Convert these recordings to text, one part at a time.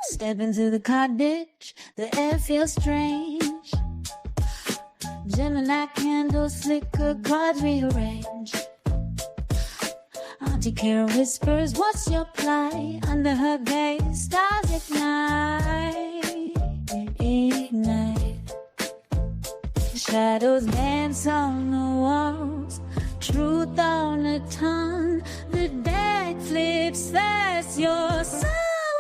Step into the cottage, the air feels strange. Gemini candles flicker, cards rearrange. Auntie Kara whispers, what's your plight? Under her gaze, stars ignite, ignite. Shadows dance on the walls, truth on the tongue. The deck flips fast, your song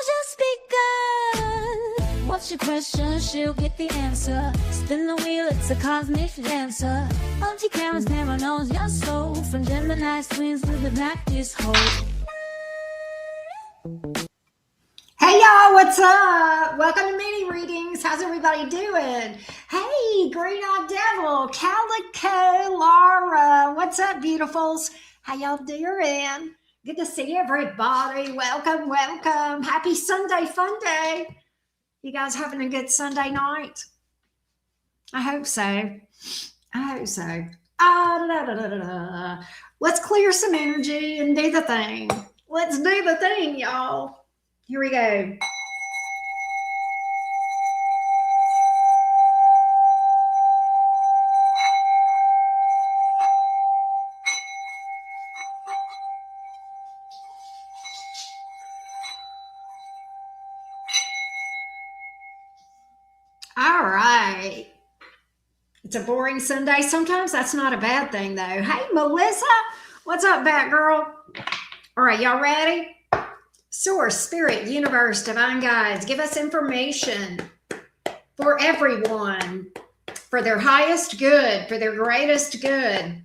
just begun. What's your question? She'll get the answer. Spin the wheel, it's a cosmic dancer. Auntie Kara's never knows your soul. From Gemini twins to the practice hole. Hey y'all, what's up? Welcome to mini readings. How's everybody doing? Hey, Green Eyed Devil, Calico, Laura. What's up, beautifuls? How y'all doing? Good to see everybody. Welcome, welcome. Happy Sunday fun day. You guys having a good Sunday night? I hope so. I hope so. Let's clear some energy and do the thing. Let's do the thing, y'all. Here we go. All right. It's a boring Sunday. Sometimes that's not a bad thing, though. Hey, Melissa. What's up, Batgirl? All right, y'all ready? Source, Spirit, Universe, Divine Guides, give us information for everyone, for their highest good, for their greatest good,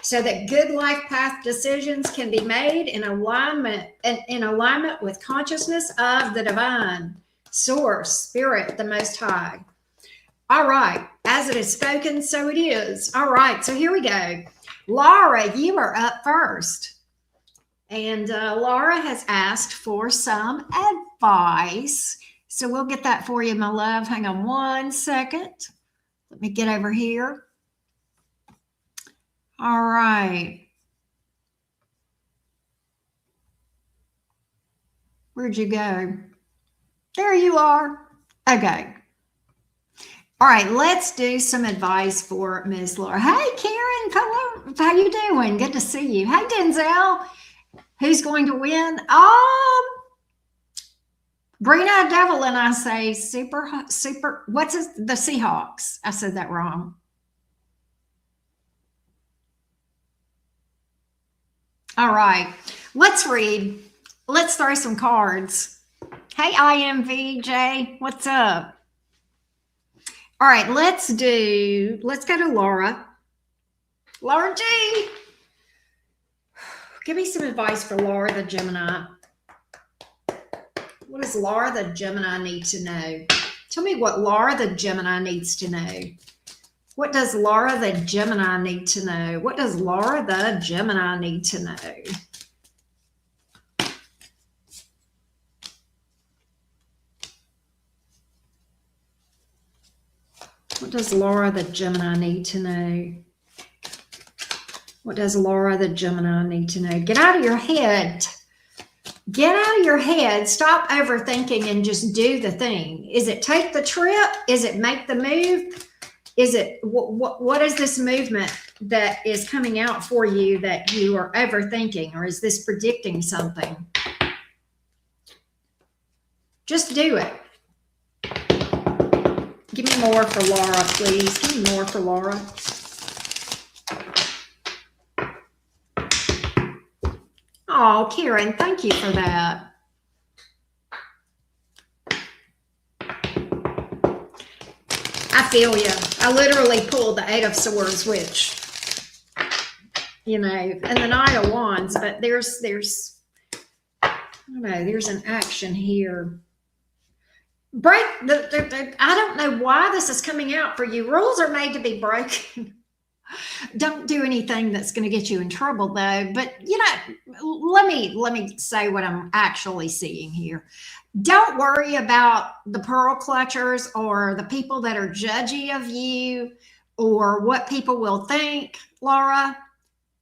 so that good life path decisions can be made in alignment with consciousness of the divine. Source, Spirit, the Most High. All right, as it is spoken, so it is. All right, so here we go. Laura, you are up first. And Laura has asked for some advice. So we'll get that for you, my love. Hang on one second. Let me get over here. All right. Where'd you go? There you are. Okay. All right, let's do some advice for Miss Laura. Hey, Karen, hello. How you doing? Good to see you. Hey, Denzel. Who's going to win? Green Eyed Devil, and I say super, what's the Seahawks? I said that wrong. All right, let's read. Let's throw some cards. Hey, IMVJ, what's up? All right, let's go to Laura. Laura G. Give me some advice for Laura the Gemini. What does Laura the Gemini need to know? Tell me what Laura the Gemini needs to know. What does Laura the Gemini need to know? What does Laura the Gemini need to know? What does Laura the Gemini need to know? What does Laura the Gemini need to know? Get out of your head. Get out of your head. Stop overthinking and just do the thing. Is it take the trip? Is it make the move? Is it what is this movement that is coming out for you that you are overthinking, or is this predicting something? Just do it. Give me more for Laura, please. Give me more for Laura. Oh, Karen, thank you for that. I feel you. I literally pulled the Eight of Swords, which, you know, and the Knight of Wands, but there's, I don't know, there's an action here. I don't know why this is coming out for you. Rules are made to be broken. Don't do anything that's going to get you in trouble, though. But, you know, let me say what I'm actually seeing here. Don't worry about the pearl clutchers or the people that are judgy of you or what people will think, Laura.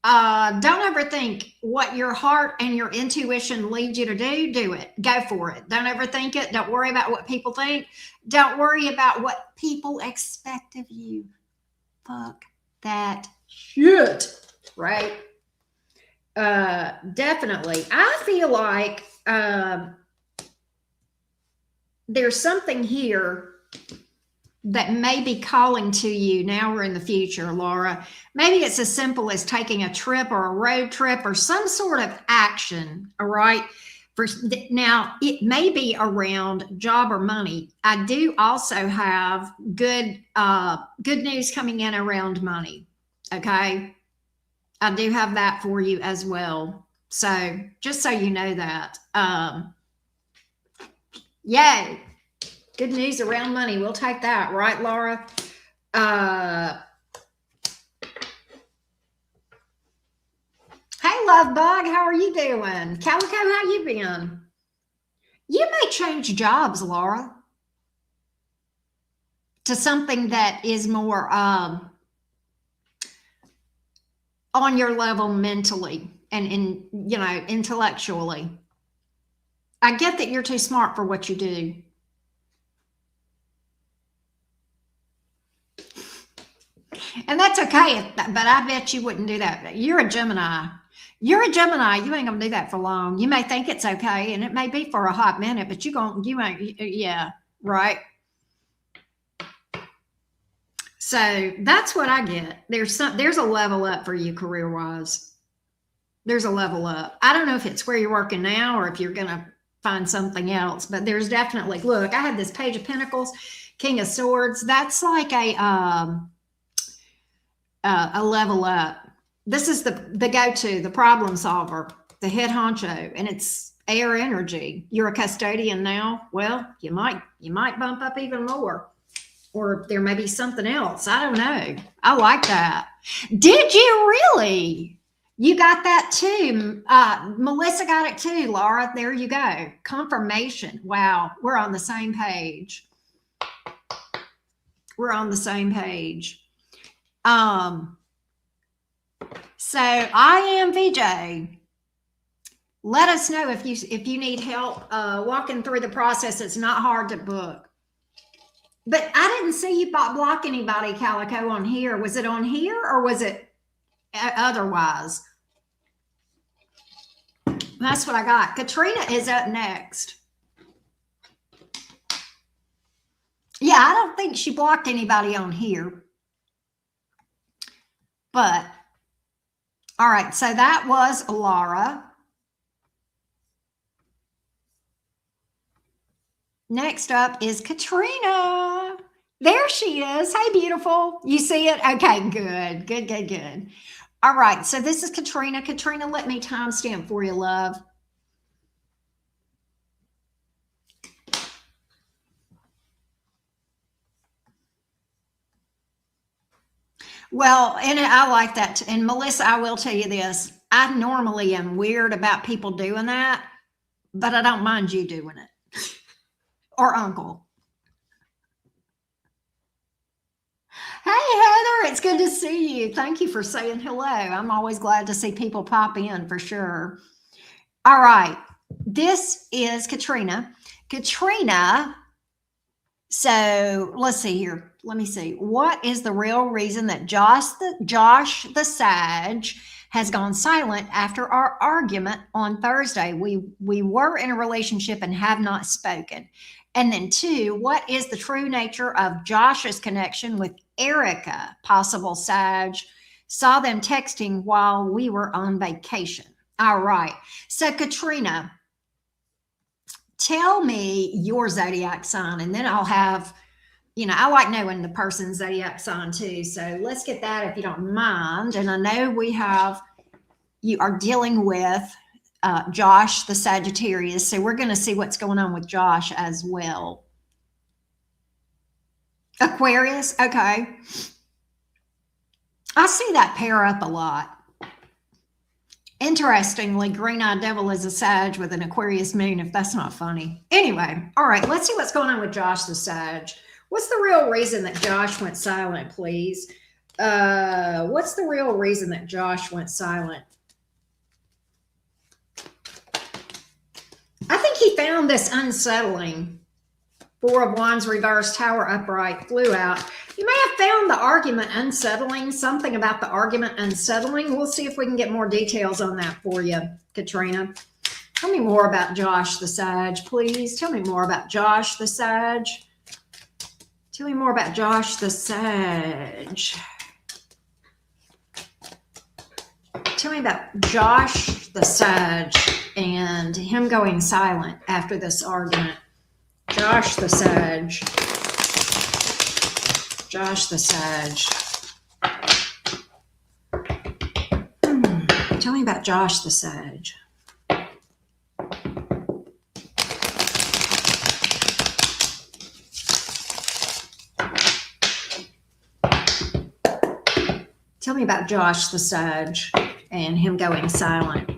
Don't overthink what your heart and your intuition lead you to do. Do it. Go for it. Don't overthink it. Don't worry about what people think. Don't worry about what people expect of you. Fuck that shit. Right? Definitely. I feel like there's something here that may be calling to you now or in the future, Laura. Maybe it's as simple as taking a trip or a road trip or some sort of action. All right. Now, it may be around job or money. I do also have good news coming in around money. Okay. I do have that for you as well. So just so you know that. Yay. Good news around money. We'll take that, right, Laura? Hey, Love Bug, how are you doing? Calico, how you been? You may change jobs, Laura, to something that is more on your level mentally and intellectually. I get that you're too smart for what you do. And that's okay, but I bet you wouldn't do that. You're a Gemini. You're a Gemini. You ain't gonna do that for long. You may think it's okay, and it may be for a hot minute, but you ain't. Yeah, right. So that's what I get. There's a level up for you career wise. There's a level up. I don't know if it's where you're working now or if you're gonna find something else, but there's definitely. Look, I had this Page of Pentacles, King of Swords. That's like a level up. This is the go-to, the problem solver, the head honcho, and it's air energy. You're a custodian now. Well, you might bump up even more, or there may be something else. I don't know. I like that. Did you really? You got that too. Melissa got it too, Laura. There you go. Confirmation. Wow. We're on the same page. We're on the same page. So I am VJ. Let us know if you need help walking through the process. It's not hard to book. But I didn't see you block anybody, Calico, on here. Was it on here or was it otherwise? That's what I got. Katrina is up next. Yeah, I don't think she blocked anybody on here. But, all right, so that was Laura. Next up is Katrina. There she is. Hey, beautiful. You see it? Okay, good, good, good, good. All right, so this is Katrina. Katrina, let me timestamp for you, love. Well, and I like that. And Melissa, I will tell you this. I normally am weird about people doing that, but I don't mind you doing it. Or uncle. Hey, Heather, it's good to see you. Thank you for saying hello. I'm always glad to see people pop in for sure. All right. This is Katrina. Katrina, so let's see here. Let me see. What is the real reason that Josh the Sag has gone silent after our argument on Thursday? We were in a relationship and have not spoken. And then 2, what is the true nature of Josh's connection with Erica? Possible Sag. Saw them texting while we were on vacation. All right. So Katrina, tell me your zodiac sign, and then I'll have, I like knowing the person's zodiac sign too. So let's get that if you don't mind. And I know you are dealing with Josh, the Sagittarius. So we're going to see what's going on with Josh as well. Aquarius. Okay. I see that pair up a lot. Interestingly, Green-Eyed Devil is a Sag with an Aquarius moon, if that's not funny. Anyway, all right, let's see what's going on with Josh the Sag. What's the real reason that Josh went silent, please? What's the real reason that Josh went silent? I think he found this unsettling. Four of Wands reversed, Tower upright, flew out. You may have found the argument unsettling, something about the argument unsettling. We'll see if we can get more details on that for you, Katrina. Tell me more about Josh the Sag, please. Tell me more about Josh the Sag. Tell me more about Josh the Sag. Tell me about Josh the Sag and him going silent after this argument. Josh the Sag. Josh the Sag. Tell me about Josh the Sag. Tell me about Josh the Sag and him going silent.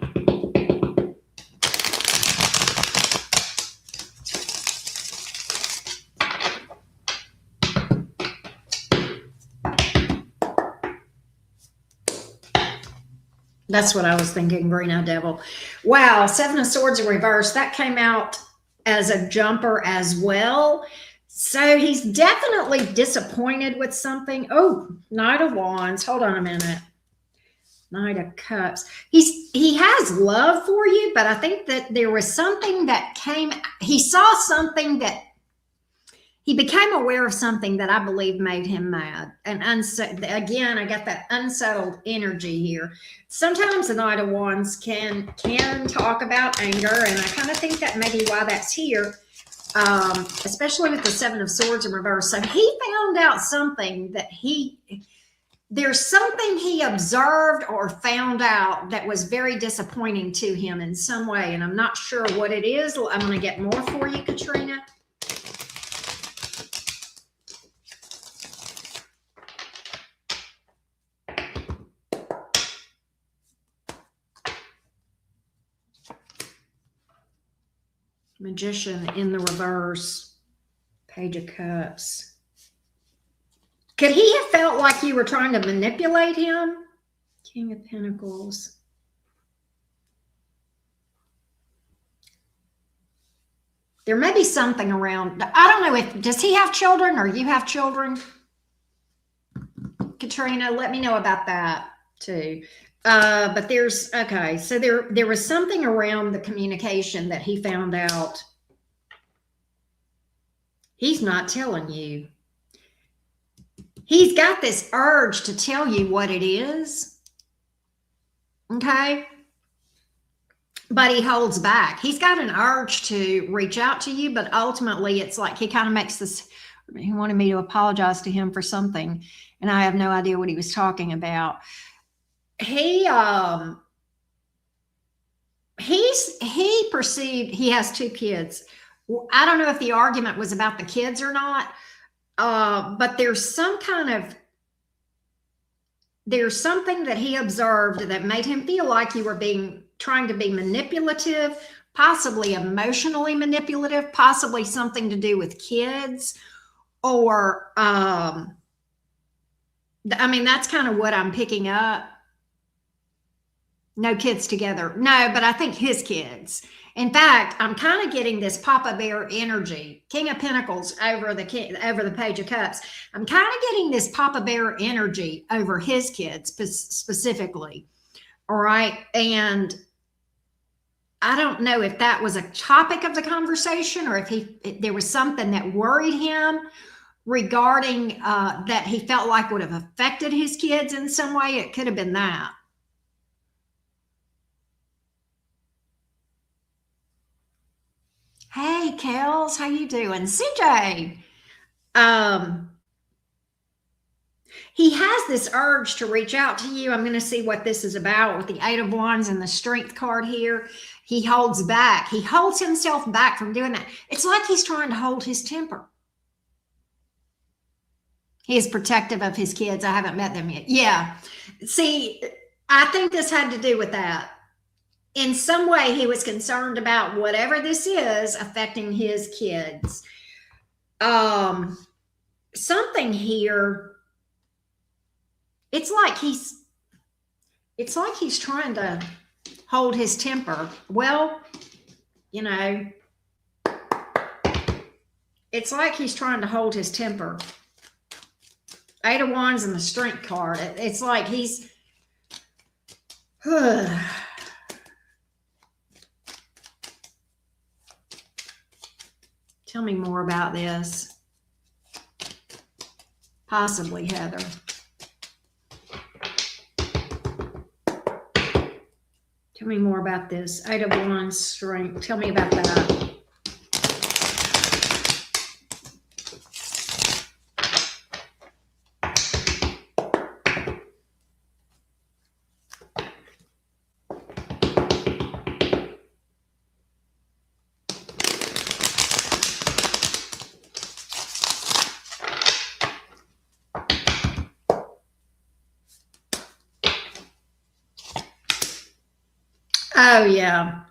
That's what I was thinking, Green Eye Devil. Wow, Seven of Swords in reverse. That came out as a jumper as well. So he's definitely disappointed with something. Oh, Knight of Wands. Hold on a minute. Knight of Cups. He has love for you, but I think that there was something that he saw something that he became aware of something that I believe made him mad. And again, I got that unsettled energy here. Sometimes the Knight of Wands can talk about anger, and I kind of think that may be why that's here, especially with the Seven of Swords in reverse. So he found out something that there's something he observed or found out that was very disappointing to him in some way, and I'm not sure what it is. I'm going to get more for you, Katrina. Magician in the reverse, Page of Cups. Could he have felt like you were trying to manipulate him? King of Pentacles. There may be something around. I don't know does he have children or you have children? Katrina, let me know about that too. But okay, so there was something around the communication that he found out. He's not telling you. He's got this urge to tell you what it is. Okay? But he holds back. He's got an urge to reach out to you, but ultimately it's like he kind of makes this, he wanted me to apologize to him for something, and I have no idea what he was talking about. He perceived he has two kids. I don't know if the argument was about the kids or not, but there's something that he observed that made him feel like you were trying to be manipulative, possibly emotionally manipulative, possibly something to do with kids, or I mean, that's kind of what I'm picking up. No kids together. No, but I think his kids. In fact, I'm kind of getting this Papa Bear energy. King of Pentacles over the Page of Cups. I'm kind of getting this Papa Bear energy over his kids specifically. All right. And I don't know if that was a topic of the conversation or if there was something that worried him regarding that he felt like would have affected his kids in some way. It could have been that. Hey, Kels, how you doing? CJ, he has this urge to reach out to you. I'm going to see what this is about with the Eight of Wands and the Strength card here. He holds back. He holds himself back from doing that. It's like he's trying to hold his temper. He is protective of his kids. I haven't met them yet. Yeah. See, I think this had to do with that. In some way, he was concerned about whatever this is affecting his kids. Something here. It's like he's trying to hold his temper. Well, you know, it's like he's trying to hold his temper. Eight of Wands and the Strength card. It's like he's tell me more about this. Possibly, Heather. Tell me more about this. Eight of Wands, Strength. Tell me about that. Oh, yeah.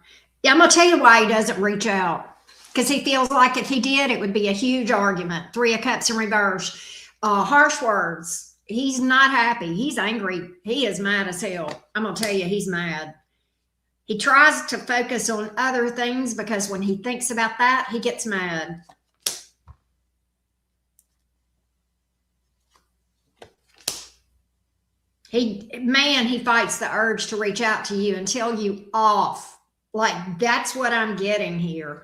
Yeah, I'm going to tell you why he doesn't reach out. Because he feels like if he did, it would be a huge argument. Three of Cups in reverse. Harsh words. He's not happy. He's angry. He is mad as hell. I'm going to tell you, he's mad. He tries to focus on other things because when he thinks about that, he gets mad. He fights the urge to reach out to you and tell you off. Like, that's what I'm getting here.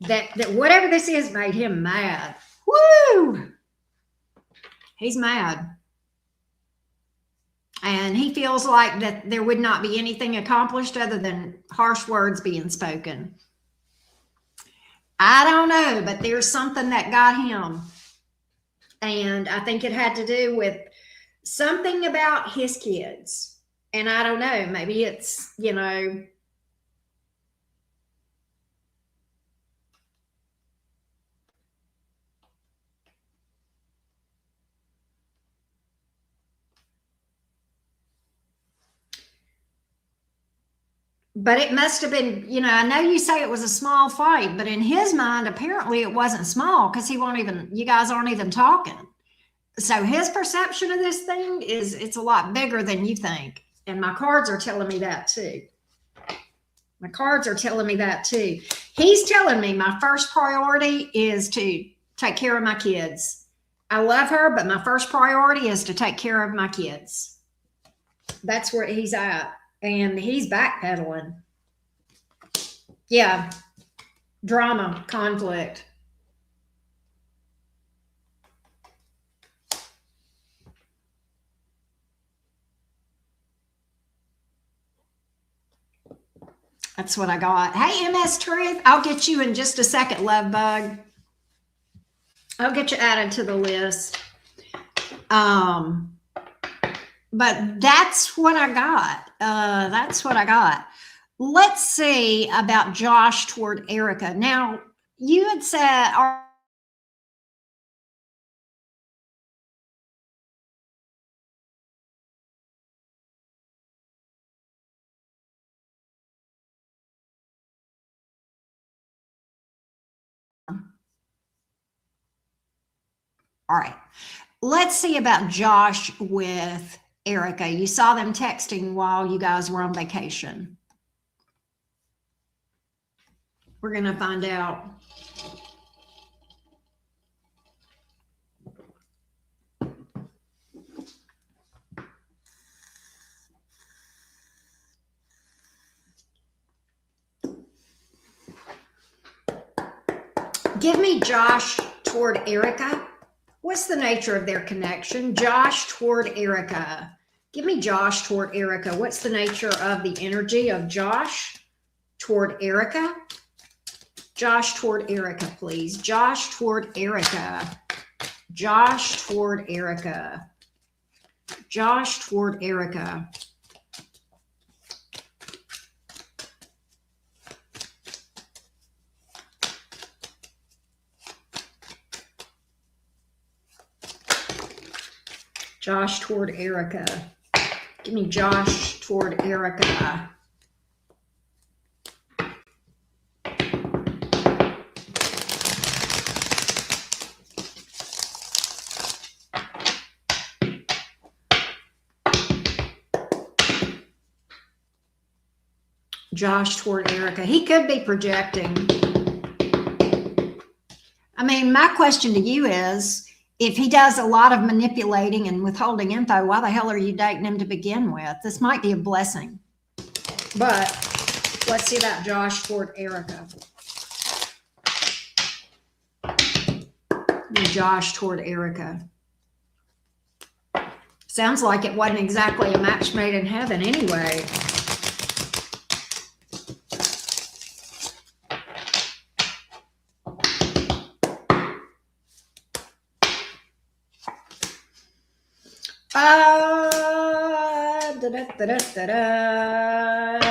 That whatever this is made him mad. Woo! He's mad. And he feels like that there would not be anything accomplished other than harsh words being spoken. I don't know, but there's something that got him. And I think it had to do with something about his kids. And I don't know, maybe it's, but it must have been, I know you say it was a small fight, but in his mind, apparently it wasn't small because you guys aren't even talking. So his perception of this thing it's a lot bigger than you think. And my cards are telling me that too. My cards are telling me that too. He's telling me my first priority is to take care of my kids. I love her, but my first priority is to take care of my kids. That's where he's at. And he's backpedaling. Yeah. Drama, conflict. That's what I got. Hey, MS Truth, I'll get you in just a second, love bug. I'll get you added to the list. But that's what I got. That's what I got. Let's see about Josh toward Erica. Now, you had said, all right, let's see about Josh with Erica. You saw them texting while you guys were on vacation. We're going to find out. Give me Josh toward Erica. What's the nature of their connection? Josh toward Erica. Give me Josh toward Erica. What's the nature of the energy of Josh toward Erica? Josh toward Erica, please. Josh toward Erica. Josh toward Erica. Josh toward Erica. Josh toward Erica. Give me Josh toward Erica. Josh toward Erica. He could be projecting. I mean, my question to you is, if he does a lot of manipulating and withholding info, why the hell are you dating him to begin with? This might be a blessing. But let's see that Josh toward Erica. Josh toward Erica. Sounds like it wasn't exactly a match made in heaven anyway.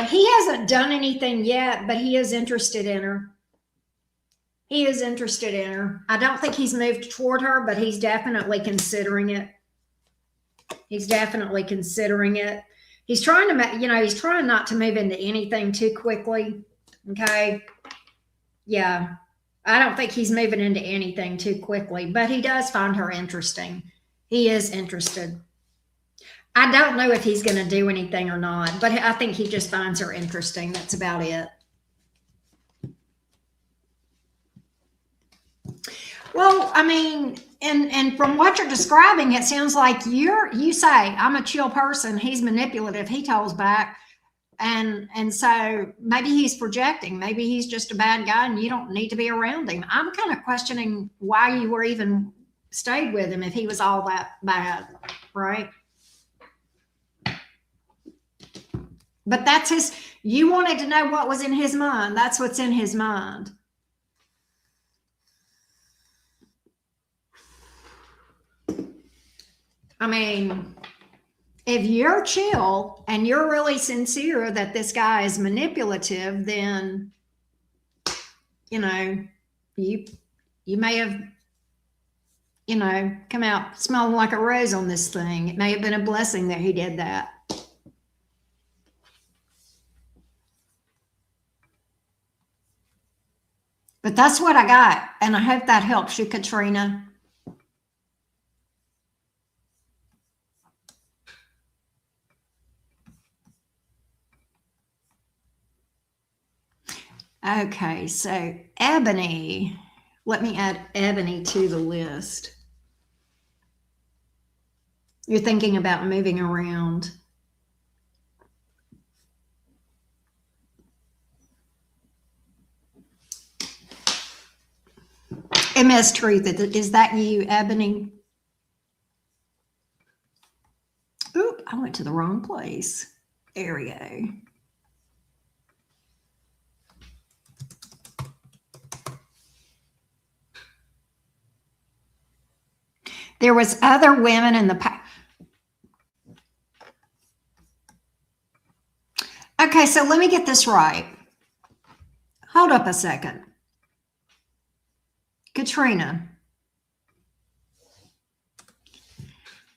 He hasn't done anything yet, but he is interested in her. He is interested in her. I don't think he's moved toward her, but he's definitely considering it. He's definitely considering it. He's trying to, he's trying not to move into anything too quickly. Okay. Yeah. I don't think he's moving into anything too quickly, but he does find her interesting. He is interested. I don't know if he's going to do anything or not, but I think he just finds her interesting. That's about it. Well, I mean, and from what you're describing, it sounds like you say, I'm a chill person. He's manipulative. He tells back. And so maybe he's projecting. Maybe he's just a bad guy and you don't need to be around him. I'm kind of questioning why you were even stayed with him if he was all that bad, right? But that's you wanted to know what was in his mind. That's what's in his mind. I mean, if you're chill and you're really sincere that this guy is manipulative, then, you may have, come out smelling like a rose on this thing. It may have been a blessing that he did that. But that's what I got. And I hope that helps you, Katrina. Okay, so Ebony, let me add Ebony to the list. You're thinking about moving around. MS Truth, is that you, Ebony? Oop, I went to the wrong place. There we go. There was other women in the past. Okay, so let me get this right. Hold up a second. Katrina,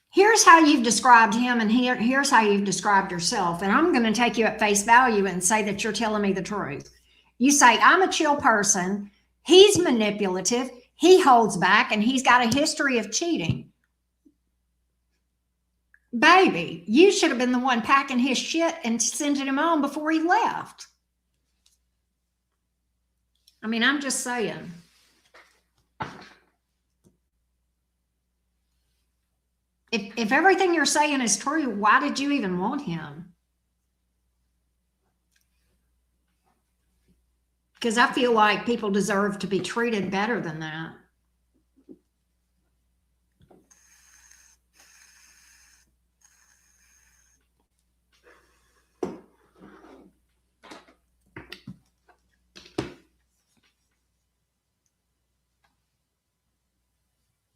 here's how you've described him, and here's how you've described yourself. And I'm going to take you at face value and say that you're telling me the truth. You say, I'm a chill person. He's manipulative. He holds back, and he's got a history of cheating. Baby, you should have been the one packing his shit and sending him on before he left. I mean, I'm just saying. If everything you're saying is true, why did you even want him? Because I feel like people deserve to be treated better than that.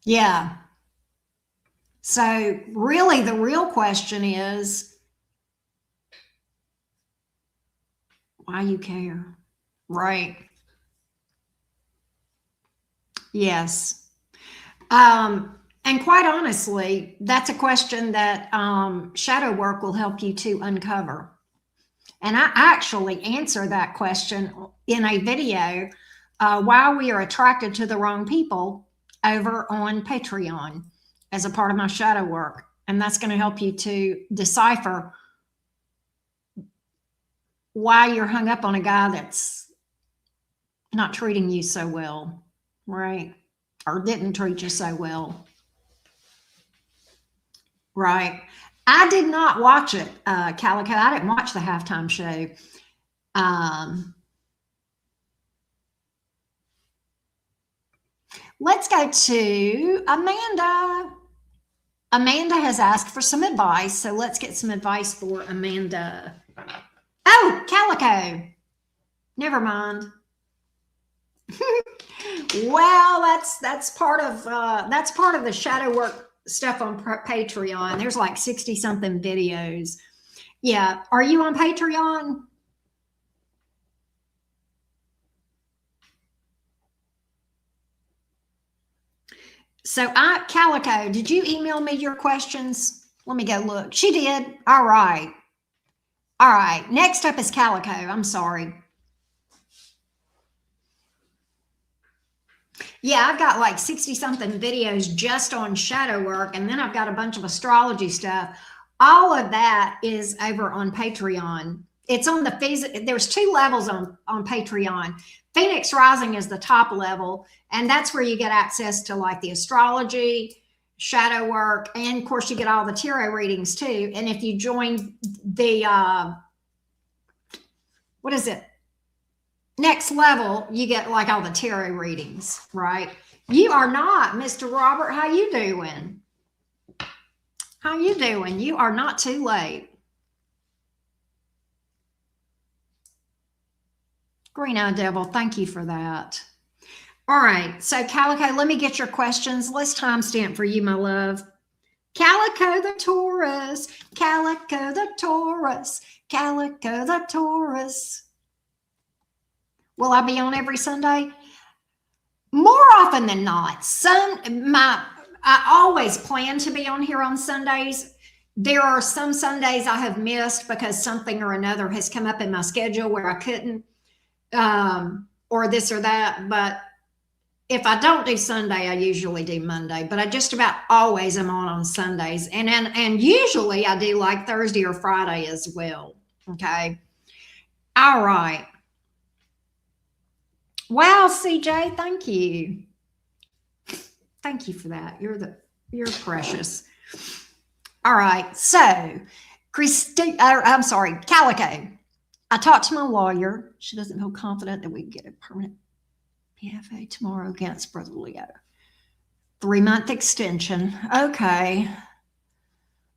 Yeah. So really, the real question is, why you care? Right. Yes. And quite honestly, that's a question that shadow work will help you to uncover. And I actually answer that question in a video, why we are attracted to the wrong people, over on Patreon as a part of my shadow work. And that's going to help you to decipher why you're hung up on a guy that's not treating you so well, right? Or didn't treat you so well, right? I did not watch it, Calico. I didn't watch the halftime show. Um, let's go to Amanda. Amanda has asked for some advice, so let's get some advice for Amanda. Oh, Calico. Never mind. Well, that's part of the shadow work stuff on Patreon. There's like 60 something videos. Yeah, are you on Patreon? So Calico, did you email me your questions? Let me go look. She did. All right. All right. Next up is Calico. I'm sorry. Yeah, I've got like 60 something videos just on shadow work, and then I've got a bunch of astrology stuff. All of that is over on Patreon. It's on the there's 2 levels on Patreon. Phoenix Rising is the top level, and that's where you get access to like the astrology, shadow work, and of course you get all the tarot readings too. And if you join the what is it? Next level, you get like all the tarot readings, right? You are not, Mr. Robert. How you doing? How you doing? You are not too late. Green Eye Devil, thank you for that. All right, so Calico, let me get your questions. Let's timestamp for you, my love. Calico the Taurus, Calico the Taurus, Calico the Taurus. Will I be on every Sunday? More often than not. I always plan to be on here on Sundays. There are some Sundays I have missed because something or another has come up in my schedule where I couldn't, or this or that. But if I don't do Sunday, I usually do Monday. But I just about always am on Sundays, and usually I do like Thursday or Friday as well. Okay. All right. Wow, CJ, thank you. Thank you for that. You're precious. All right. So, I'm sorry, Calico. I talked to my lawyer. She doesn't feel confident that we can get a permanent PFA tomorrow against Brother Leo. 3-month extension. Okay.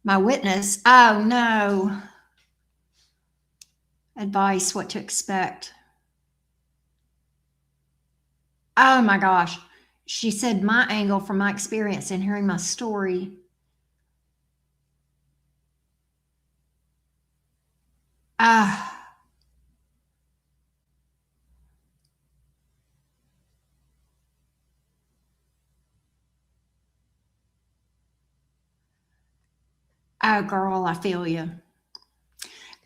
My witness. Oh no. Advice, what to expect. Oh my gosh. She said my angle from my experience and hearing my story. Oh girl, I feel you.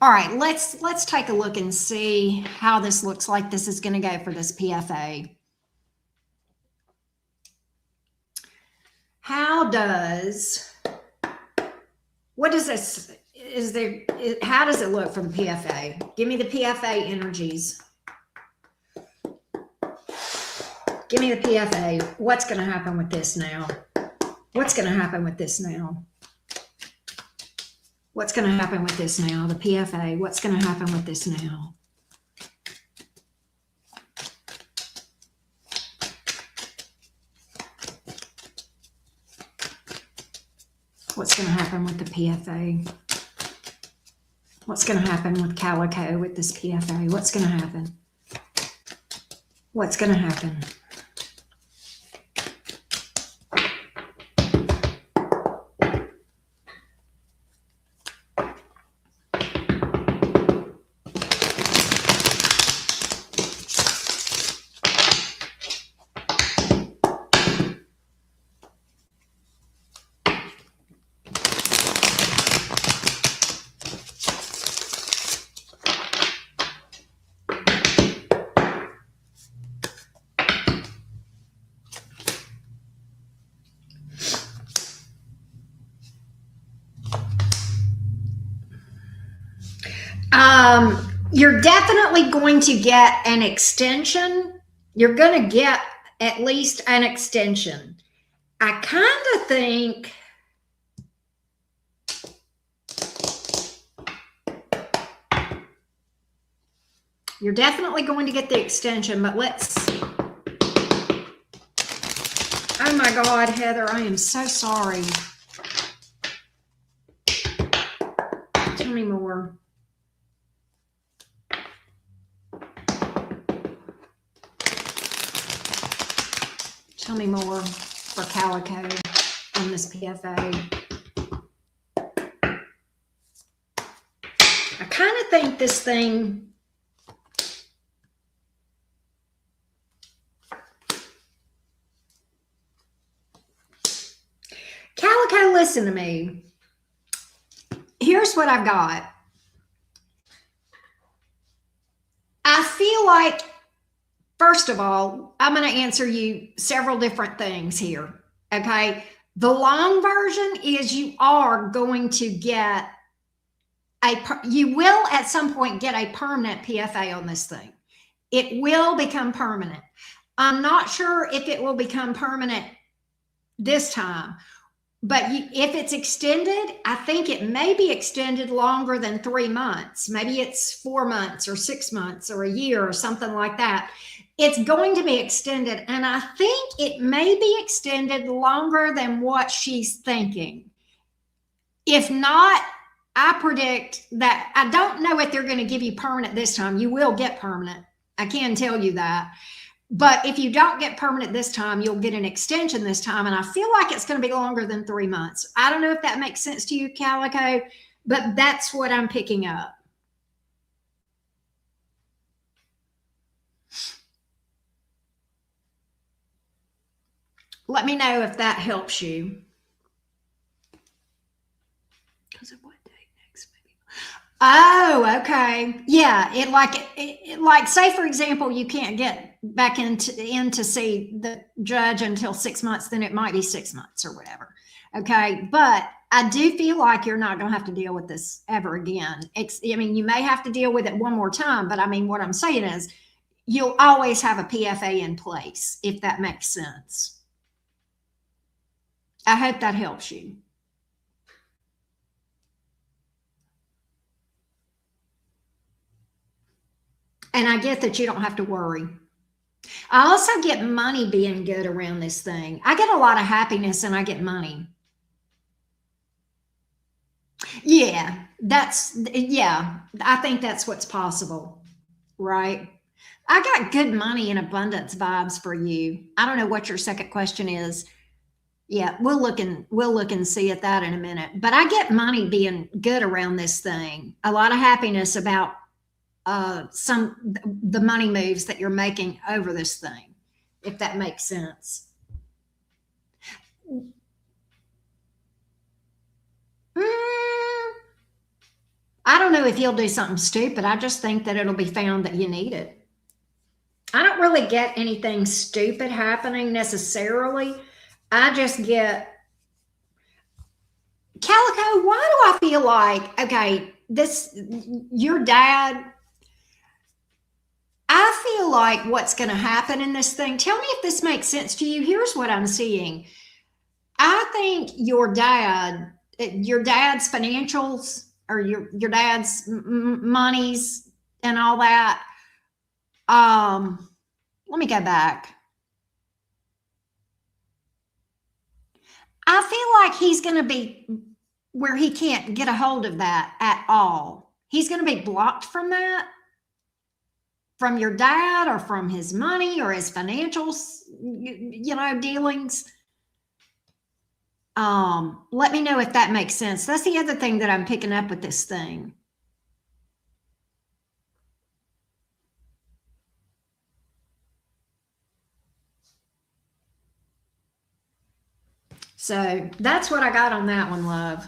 All right, let's take a look and see how this looks like this is going to go for this PFA. How does this, how does it look for the PFA? Give me the PFA energies. Give me the PFA. What's going to happen with this now? What's going to happen with this now? What's going to happen with this now? The PFA. What's going to happen with this now? What's going to happen with the PFA? What's going to happen with Calico with this PFA? What's going to happen? What's going to happen? You're definitely going to get an extension. You're going to get at least an extension. I kind of think you're definitely going to get the extension, but let's. Oh my God, Heather, I am so sorry. Tell me more. Tell me more for Calico on this PFA. I kind of think this thing. Calico, listen to me. Here's what I've got. I feel like, first of all, I'm going to answer you several different things here. Okay. The long version is you are going to get you will at some point get a permanent PFA on this thing. It will become permanent. I'm not sure if it will become permanent this time. But if it's extended, I think it may be extended longer than 3 months. Maybe it's 4 months or 6 months or a year or something like that. It's going to be extended. And I think it may be extended longer than what she's thinking. If not, I predict that I don't know if they're going to give you permanent this time. You will get permanent. I can tell you that. But if you don't get permanent this time, you'll get an extension this time. And I feel like it's going to be longer than 3 months. I don't know if that makes sense to you, Calico, but that's what I'm picking up. Let me know if that helps you. Oh, okay. Yeah, it like say for example, you can't get back in to see the judge until 6 months, then it might be 6 months or whatever. Okay, but I do feel like you're not going to have to deal with this ever again. I mean, you may have to deal with it one more time, but I mean, what I'm saying is you'll always have a PFA in place, if that makes sense. I hope that helps you. And I get that you don't have to worry. I also get money being good around this thing. I get a lot of happiness and I get money. Yeah, I think that's what's possible, right? I got good money and abundance vibes for you. I don't know what your second question is. Yeah, we'll look and see at that in a minute. But I get money being good around this thing. A lot of happiness about the money moves that you're making over this thing, if that makes sense. I don't know if you'll do something stupid. I just think that it'll be found that you need it. I don't really get anything stupid happening necessarily. I just get, Calico, why do I feel like, okay, your dad, I feel like what's going to happen in this thing, tell me if this makes sense to you. Here's what I'm seeing. I think your dad's financials or your dad's monies and all that. Let me go back. I feel like he's going to be where he can't get a hold of that at all. He's going to be blocked from that, from your dad or from his money or his financials, dealings. Let me know if that makes sense. That's the other thing that I'm picking up with this thing. So that's what I got on that one, love.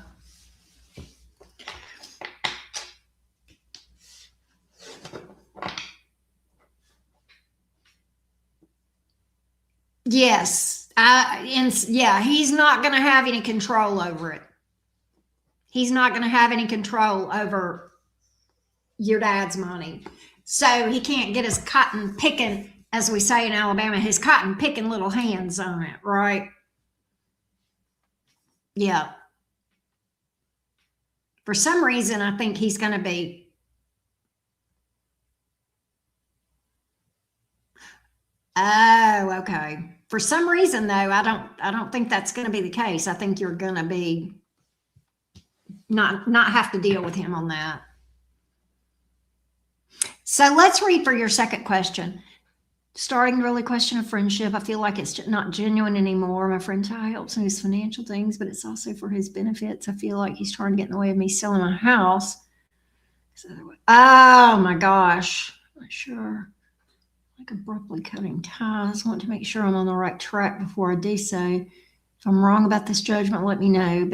Yes. He's not going to have any control over it. He's not going to have any control over, your dad's money. So he can't get his cotton picking, as we say in Alabama, his cotton picking little hands on it, right? Yeah. For some reason, I think he's going to be. Oh, okay. For some reason, though, I don't think that's going to be the case. I think you're going to be not have to deal with him on that. So let's read for your second question. Starting the really question of friendship. I feel like it's not genuine anymore. My friend Ty helps in his financial things, but it's also for his benefits. I feel like he's trying to get in the way of me selling my house. Oh my gosh. Sure. Like abruptly cutting ties. Want to make sure I'm on the right track before I do so. If I'm wrong about this judgment, let me know.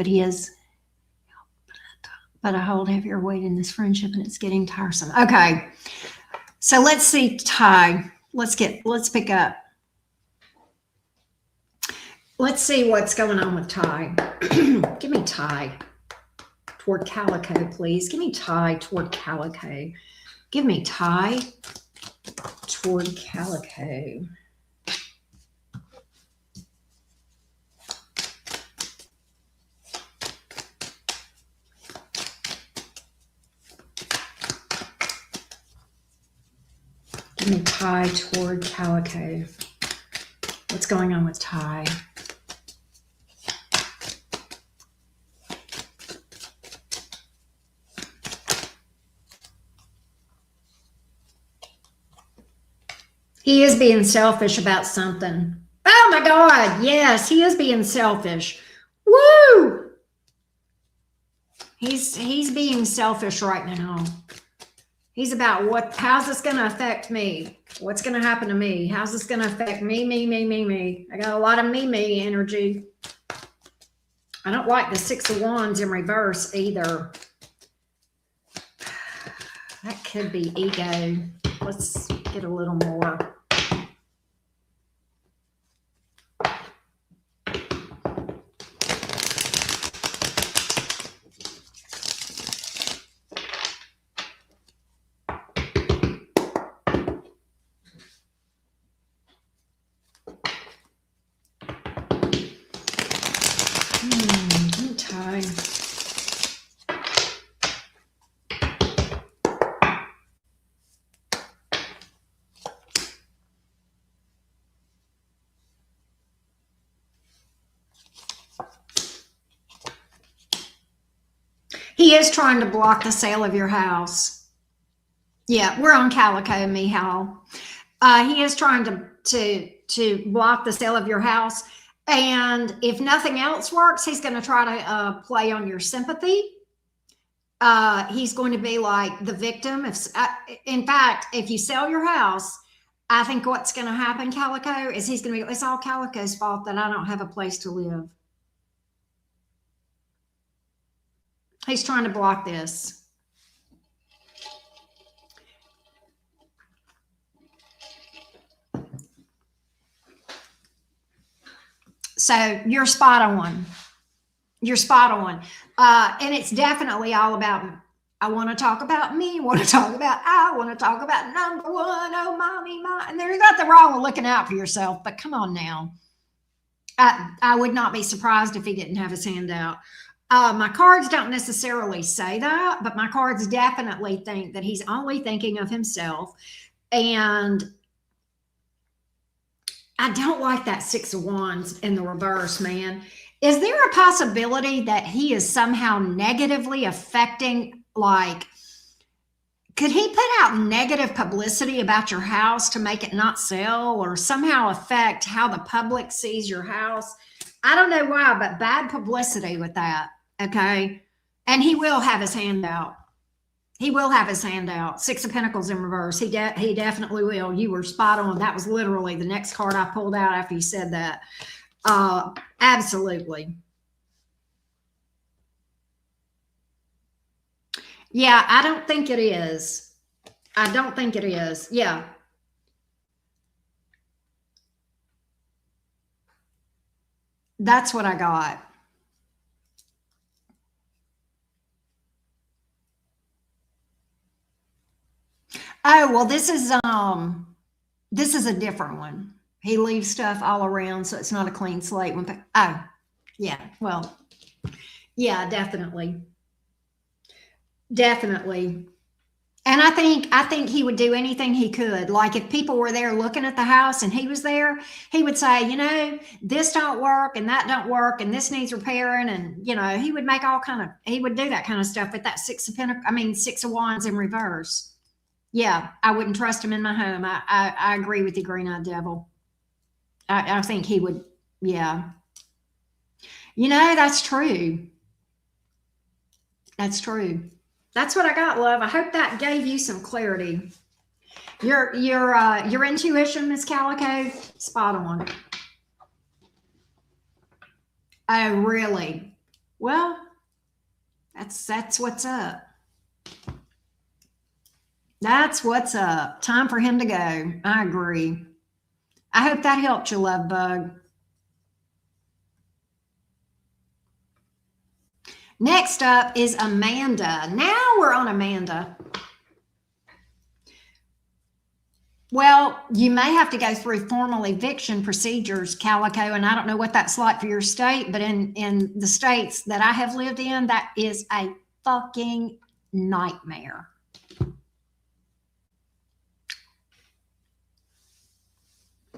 But I hold heavier weight in this friendship and it's getting tiresome. Okay. So let's see, Ty. Let's pick up. Let's see what's going on with Ty. Give me Ty toward Calico, please. Give me Ty toward Calico. Give me Ty toward Calico. Give me Ty toward Calico. What's going on with Ty? He is being selfish about something. Oh my God. Yes, he is being selfish. Woo! He's being selfish right now. He's about how's this going to affect me? What's going to happen to me? How's this going to affect me? I got a lot of me energy. I don't like the 6 of Wands in reverse either. That could be ego. Let's get a little more. Time. He is trying to block the sale of your house. Yeah, we're on Calico, Mihal. He is trying to block the sale of your house. And if nothing else works, he's going to try to play on your sympathy. He's going to be like the victim. In fact, if you sell your house, I think what's going to happen, Calico, is he's going to be, it's all Calico's fault that I don't have a place to live. He's trying to block this. So you're spot on. You're spot on. And it's definitely all about, I want to talk about me, I want to talk about number one, oh, mommy. And there's nothing wrong with looking out for yourself, but come on now. I would not be surprised if he didn't have his hand out. My cards don't necessarily say that, but my cards definitely think that he's only thinking of himself. And I don't like that 6 of Wands in the reverse, man. Is there a possibility that he is somehow negatively affecting, like, could he put out negative publicity about your house to make it not sell, or somehow affect how the public sees your house? I don't know why, but bad publicity with that, okay? And he will have his hand out. He will have his hand out. 6 of Pentacles in reverse. He definitely will. You were spot on. That was literally the next card I pulled out after you said that. Absolutely. Yeah, I don't think it is. I don't think it is. Yeah. That's what I got. Oh, well, this is a different one. He leaves stuff all around, so it's not a clean slate. Oh, yeah. Well, yeah, definitely. Definitely. And I think he would do anything he could. Like if people were there looking at the house and he was there, he would say, this don't work and that don't work and this needs repairing. And he would make he would do that kind of stuff with that six of wands in reverse. Yeah, I wouldn't trust him in my home. I agree with the green-eyed devil. I think he would, yeah. That's true. That's true. That's what I got, love. I hope that gave you some clarity. Your intuition, Miss Calico, spot on. Oh, really? Well, that's what's up. That's what's up. Time for him to go. I agree. I hope that helped you, love bug. Next up is Amanda. Now we're on Amanda. Well, you may have to go through formal eviction procedures, Calico, and I don't know what that's like for your state, but in the states that I have lived in, that is a fucking nightmare.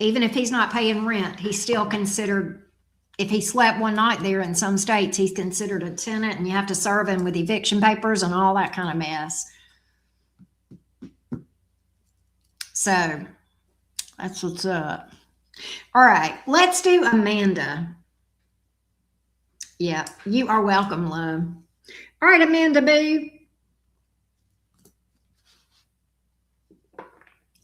Even if he's not paying rent, he's still considered, if he slept one night there in some states, he's considered a tenant and you have to serve him with eviction papers and all that kind of mess. So that's what's up. All right, let's do Amanda. Yeah, you are welcome, love. All right, Amanda Boo.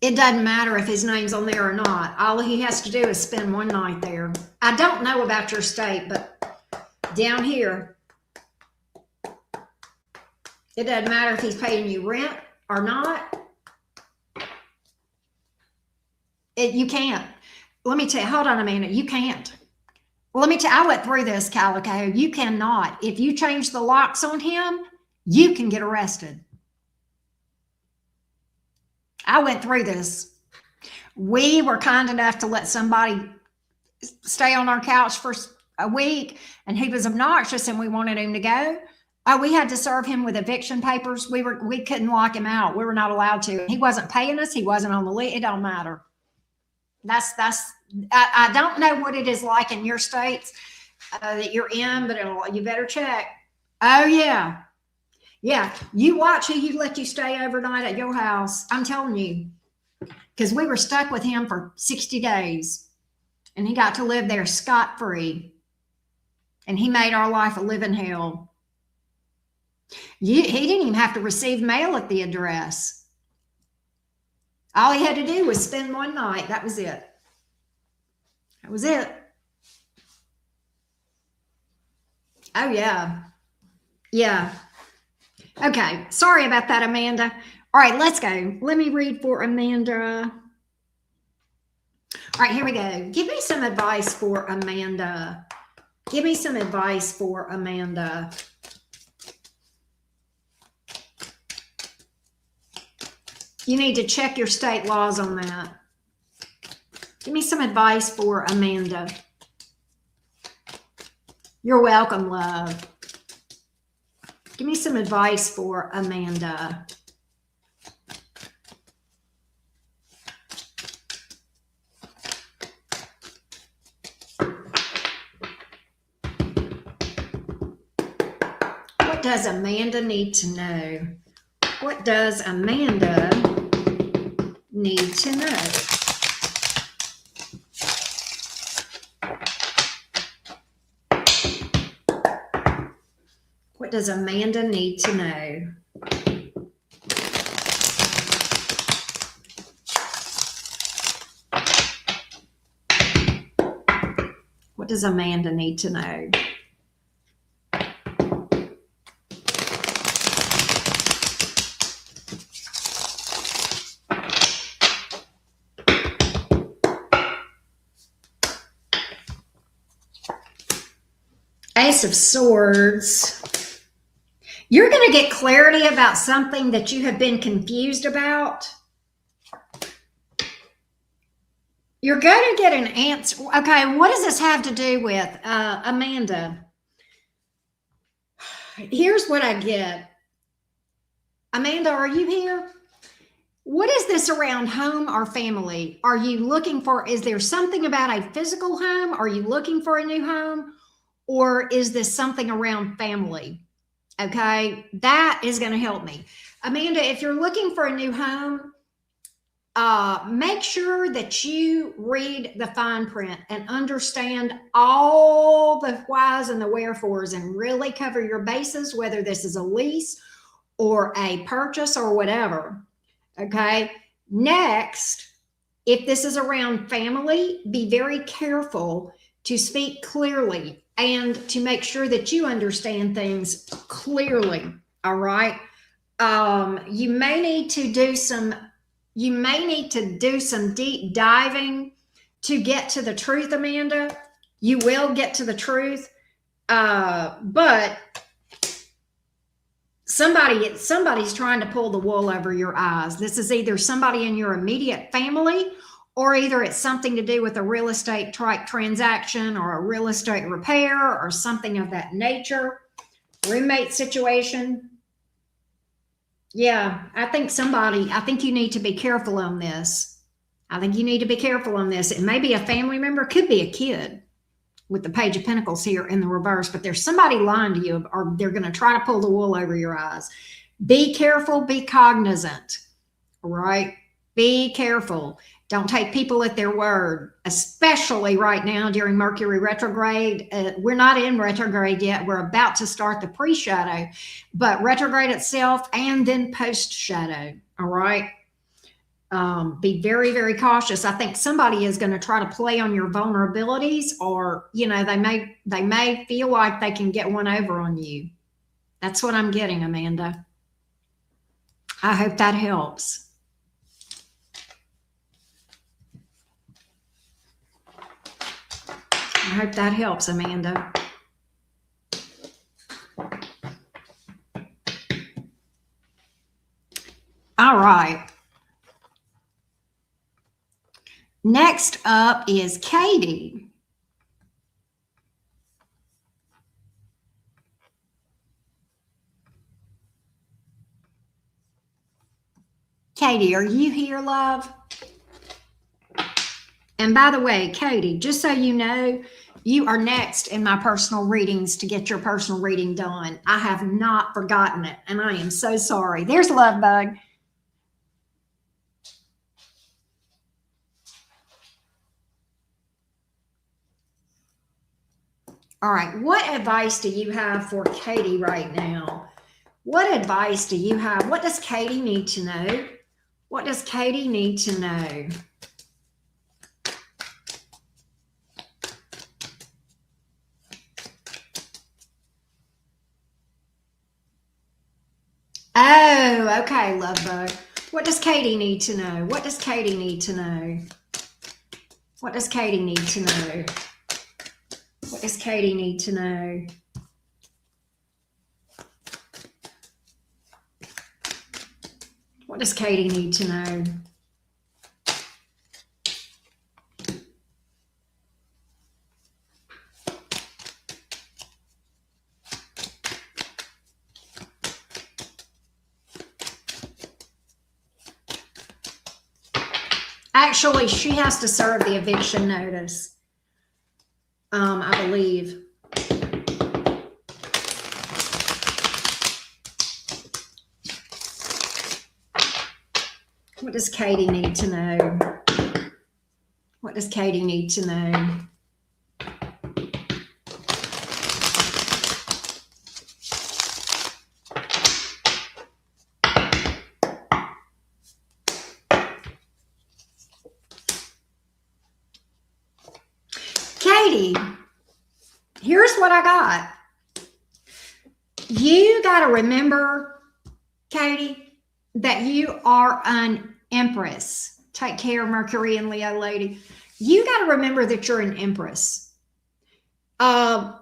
It doesn't matter if his name's on there or not. All he has to do is spend one night there. I don't know about your state, but down here, it doesn't matter if he's paying you rent or not. You can't. Let me tell you, hold on a minute. You can't. Let me tell you, I went through this, Calico. You cannot. If you change the locks on him, you can get arrested. I went through this. We were kind enough to let somebody stay on our couch for a week, and he was obnoxious and we wanted him to go. We had to serve him with eviction papers. We couldn't lock him out. We were not allowed to. He wasn't paying us. He wasn't on the list. It don't matter. I don't know what it is like in your states that you're in, but you better check. Oh yeah. Yeah, you watch who you let you stay overnight at your house. I'm telling you, because we were stuck with him for 60 days and he got to live there scot-free and he made our life a living hell. He didn't even have to receive mail at the address. All he had to do was spend one night. That was it. That was it. Oh, yeah. Yeah. Okay, sorry about that, Amanda. All right, let's go. Let me read for Amanda. All right, here we go. Give me some advice for Amanda. Give me some advice for Amanda. You need to check your state laws on that. Give me some advice for Amanda. You're welcome, love. Give me some advice for Amanda. What does Amanda need to know? What does Amanda need to know? What does Amanda need to know? What does Amanda need to know? Ace of Swords. You're going to get clarity about something that you have been confused about. You're going to get an answer. Okay, what does this have to do with Amanda? Here's what I get. Amanda, are you here? What is this around home or family? Are you looking for, is there something about a physical home? Are you looking for a new home? Or is this something around family? Okay, that is going to help me. Amanda, if you're looking for a new home, make sure that you read the fine print and understand all the whys and the wherefores and really cover your bases, whether this is a lease or a purchase or whatever. Okay. Next, if this is around family, be very careful to speak clearly and to make sure that you understand things clearly. All right. You may need to do some deep diving to get to the truth, Amanda. You will get to the truth. But somebody's trying to pull the wool over your eyes. This is either somebody in your immediate family, or either it's something to do with a real estate transaction or a real estate repair or something of that nature. Roommate situation. Yeah, I think you need to be careful on this. It may be a family member, could be a kid with the Page of Pentacles here in the reverse, but there's somebody lying to you, or they're going to try to pull the wool over your eyes. Be careful, be cognizant, all right? Be careful. Don't take people at their word, especially right now during Mercury retrograde. We're not in retrograde yet. We're about to start the pre-shadow, but retrograde itself and then post-shadow, all right? Be very, very cautious. I think somebody is going to try to play on your vulnerabilities, or, they may feel like they can get one over on you. That's what I'm getting, Amanda. I hope that helps. I hope that helps, Amanda. All right. Next up is Katie. Katie, are you here, love? And by the way, Katie, just so you know, you are next in my personal readings to get your personal reading done. I have not forgotten it, and I am so sorry. There's Love Bug. All right, what advice do you have for Katie right now? What advice do you have? What does Katie need to know? What does Katie need to know? Oh, okay, Love Bug. What does Katie need to know? What does Katie need to know? What does Katie need to know? What does Katie need to know? What does Katie need to know? Actually, she has to serve the eviction notice. I believe. What does Katie need to know? What does Katie need to know? Katie, here's what I got. You got to remember, Katie, that you are an empress. Take care, Mercury and Leo lady. You got to remember that you're an empress. You got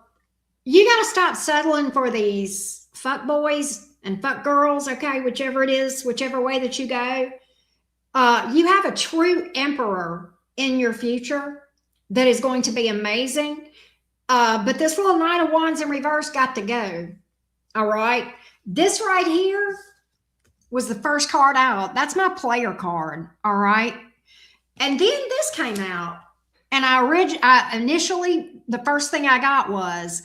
to stop settling for these fuck boys and fuck girls, okay, whichever it is, whichever way that you go. You have a true emperor in your future that is going to be amazing. But this little Knight of Wands in reverse got to go. All right. This right here was the first card out. That's my player card. All right. And then this came out. And I initially, the first thing I got was,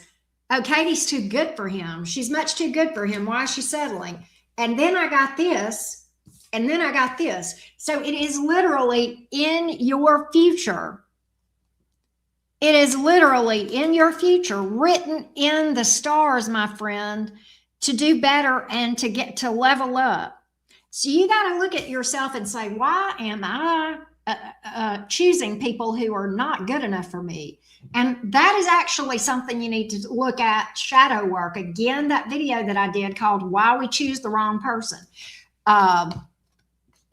oh, Katie's too good for him. She's much too good for him. Why is she settling? And then I got this. And then I got this. So it is literally in your future. It is literally in your future, written in the stars, my friend, to do better and to get to level up. So you got to look at yourself and say, why am I choosing people who are not good enough for me? And that is actually something you need to look at. Shadow work. Again, that video that I did called Why We Choose the Wrong Person.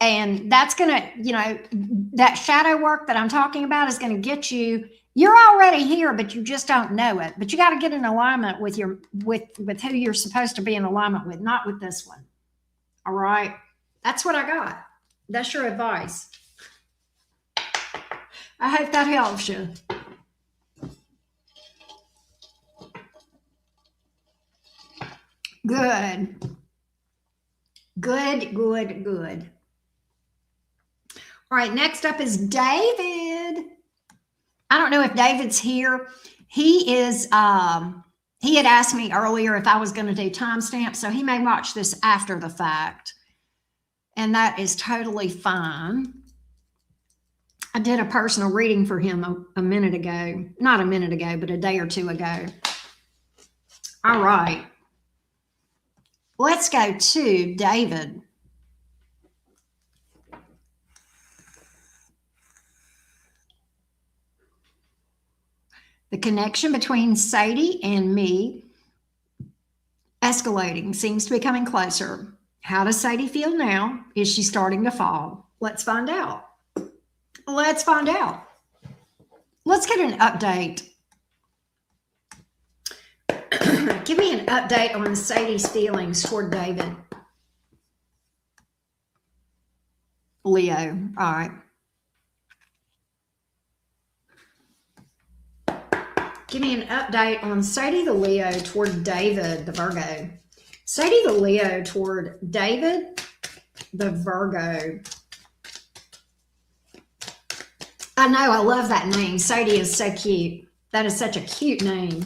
And that's going to, that shadow work that I'm talking about is going to get you. You're already here, but you just don't know it. But you got to get in alignment with with who you're supposed to be in alignment with, not with this one. All right. That's what I got. That's your advice. I hope that helps you. Good. Good, good, good. All right, next up is David. I don't know if David's here. He is, he had asked me earlier if I was going to do timestamps, so he may watch this after the fact. And that is totally fine. I did a personal reading for him a minute ago. Not a minute ago, but a day or two ago. All right. Let's go to David. The connection between Sadie and me escalating, seems to be coming closer. How does Sadie feel now? Is she starting to fall? Let's find out. Let's find out. Let's get an update. Give me an update on Sadie's feelings toward David. Leo. All right. Give me an update on Sadie the Leo toward David the Virgo. Sadie the Leo toward David the Virgo. I know, I love that name. Sadie is so cute. That is such a cute name.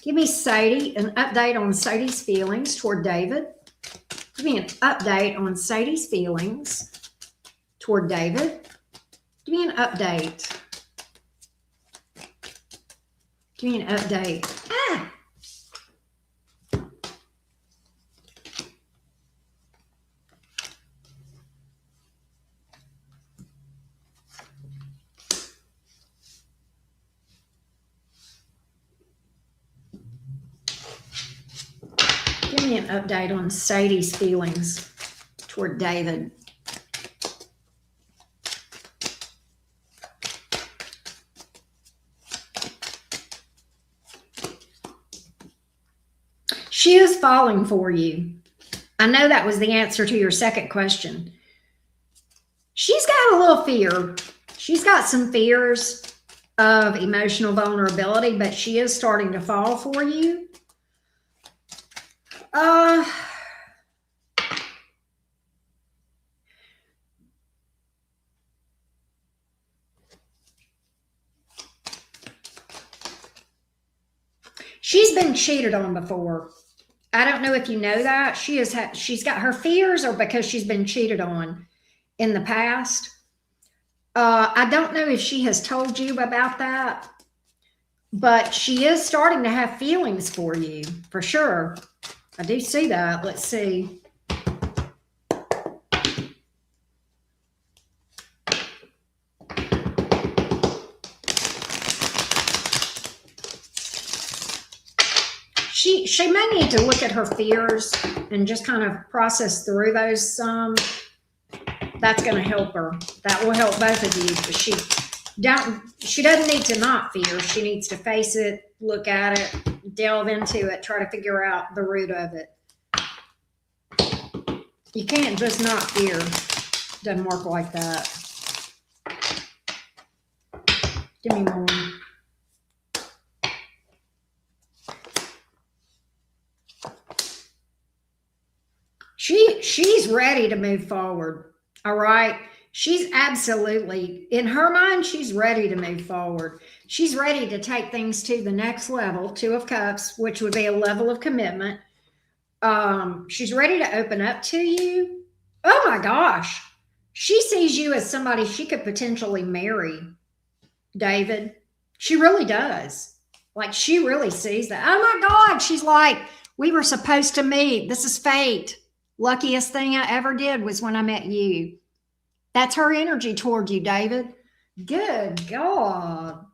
Give me Sadie, an update on Sadie's feelings toward David. Give me an update on Sadie's feelings toward David. Give me an update. Give me an update. Ah! Give me an update on Sadie's feelings toward David. She is falling for you. I know that was the answer to your second question. She's got a little fear. She's got some fears of emotional vulnerability, but she is starting to fall for you. She's been cheated on before. I don't know if you know that. She's got her fears are because she's been cheated on in the past. I don't know if she has told you about that, but she is starting to have feelings for you, for sure. I do see that. Let's see. She may need to look at her fears and just kind of process through those some. That's going to help her. That will help both of you. But she doesn't need to not fear. She needs to face it, look at it, delve into it, try to figure out the root of it. You can't just not fear. Doesn't work like that. Give me more. She's ready to move forward. All right. She's absolutely, in her mind, she's ready to move forward. She's ready to take things to the next level, Two of Cups, which would be a level of commitment. She's ready to open up to you. Oh my gosh. She sees you as somebody she could potentially marry, David. She really does. Like, she really sees that. Oh my God. She's like, we were supposed to meet. This is fate. Luckiest thing I ever did was when I met you. That's her energy toward you, David. Good God.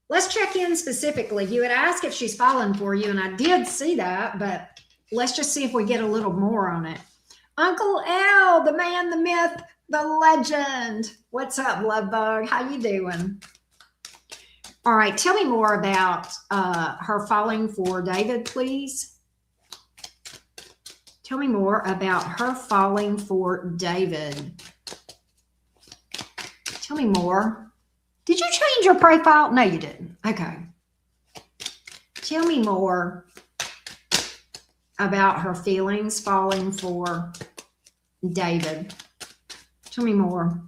Let's check in specifically. You had asked if she's fallen for you, and I did see that, but let's just see if we get a little more on it. Uncle L, the man, the myth, the legend. What's up, love bug? How you doing? All right, tell me more about her falling for David, please. Tell me more about her falling for David. Tell me more. Did you change your profile? No, you didn't. Okay. Tell me more about her feelings falling for David. Tell me more.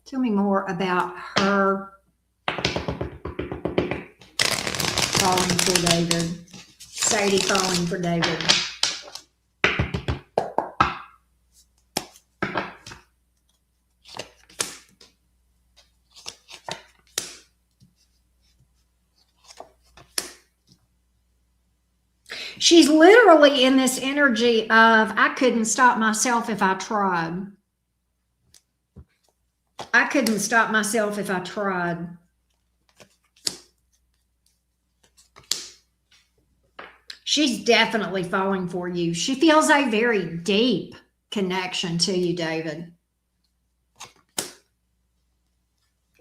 Tell me more about her falling for David. Sadie falling for David. She's literally in this energy of, I couldn't stop myself if I tried. I couldn't stop myself if I tried. She's definitely falling for you. She feels a very deep connection to you, David.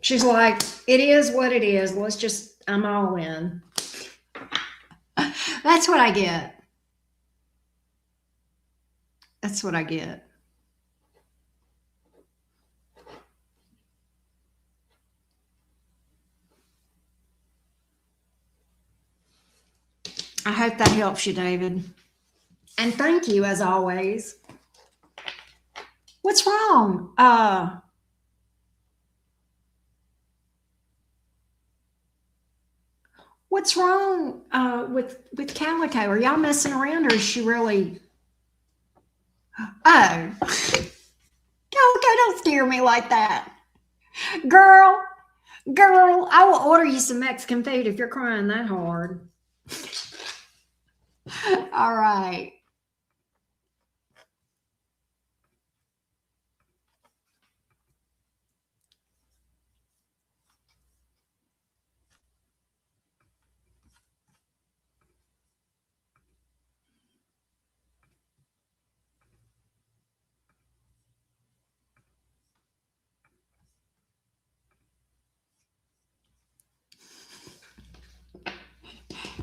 She's like, it is what it is. Let's just, I'm all in. That's what I get. That's what I get. I hope that helps you, David. And thank you, as always. What's wrong? What's wrong with Calico? Are y'all messing around, or is she really? Oh, Calico, don't scare me like that, girl. I will order you some Mexican food if you're crying that hard. All right.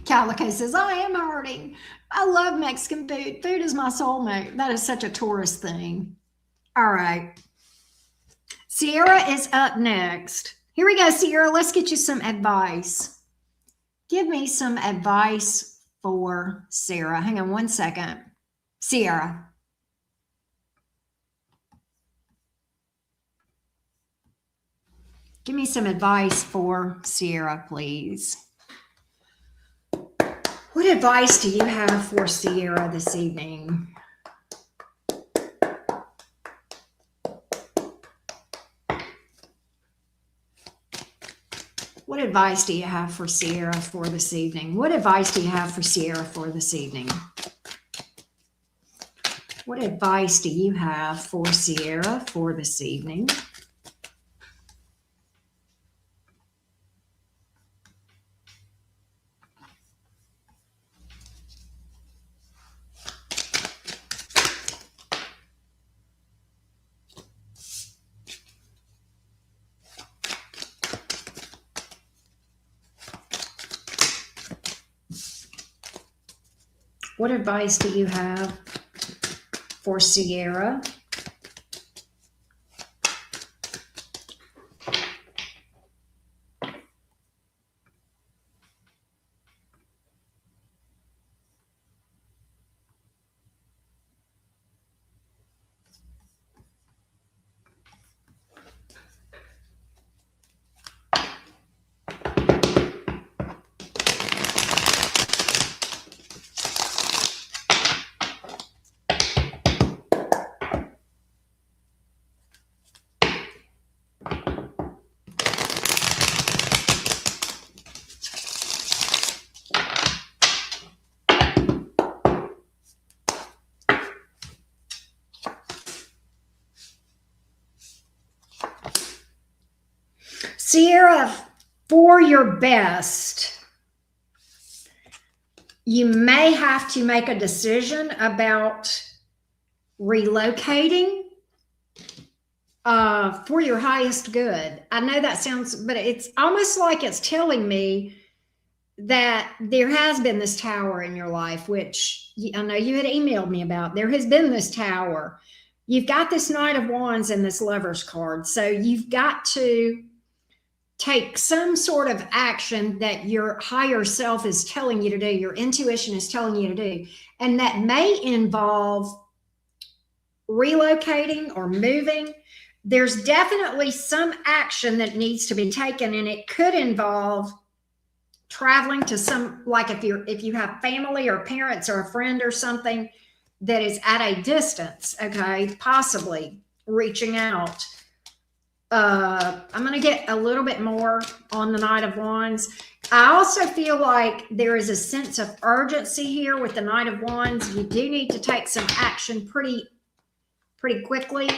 Calico says, I am hurting. I love Mexican food. Food is my soulmate. That is such a tourist thing. All right. Sierra is up next. Here we go, Sierra. Let's get you some advice. Give me some advice for Sarah. Hang on one second. Sierra. Give me some advice for Sierra, please. What advice do you have for Sierra this evening? What advice do you have for Sierra for this evening? What advice do you have for Sierra for this evening? What advice do you have for Sierra for this evening? What advice do you have for Sierra? Sierra, for your best, you may have to make a decision about relocating for your highest good. I know that sounds, but it's almost like it's telling me that there has been this tower in your life, which I know you had emailed me about. There has been this tower. You've got this Knight of Wands and this Lover's card. So you've got to take some sort of action that your higher self is telling you to do, your intuition is telling you to do. And that may involve relocating or moving. There's definitely some action that needs to be taken, and it could involve traveling to some, like if you have family or parents or a friend or something that is at a distance, okay, possibly reaching out. I'm going to get a little bit more on the Knight of Wands. I also feel like there is a sense of urgency here with the Knight of Wands. You do need to take some action pretty quickly.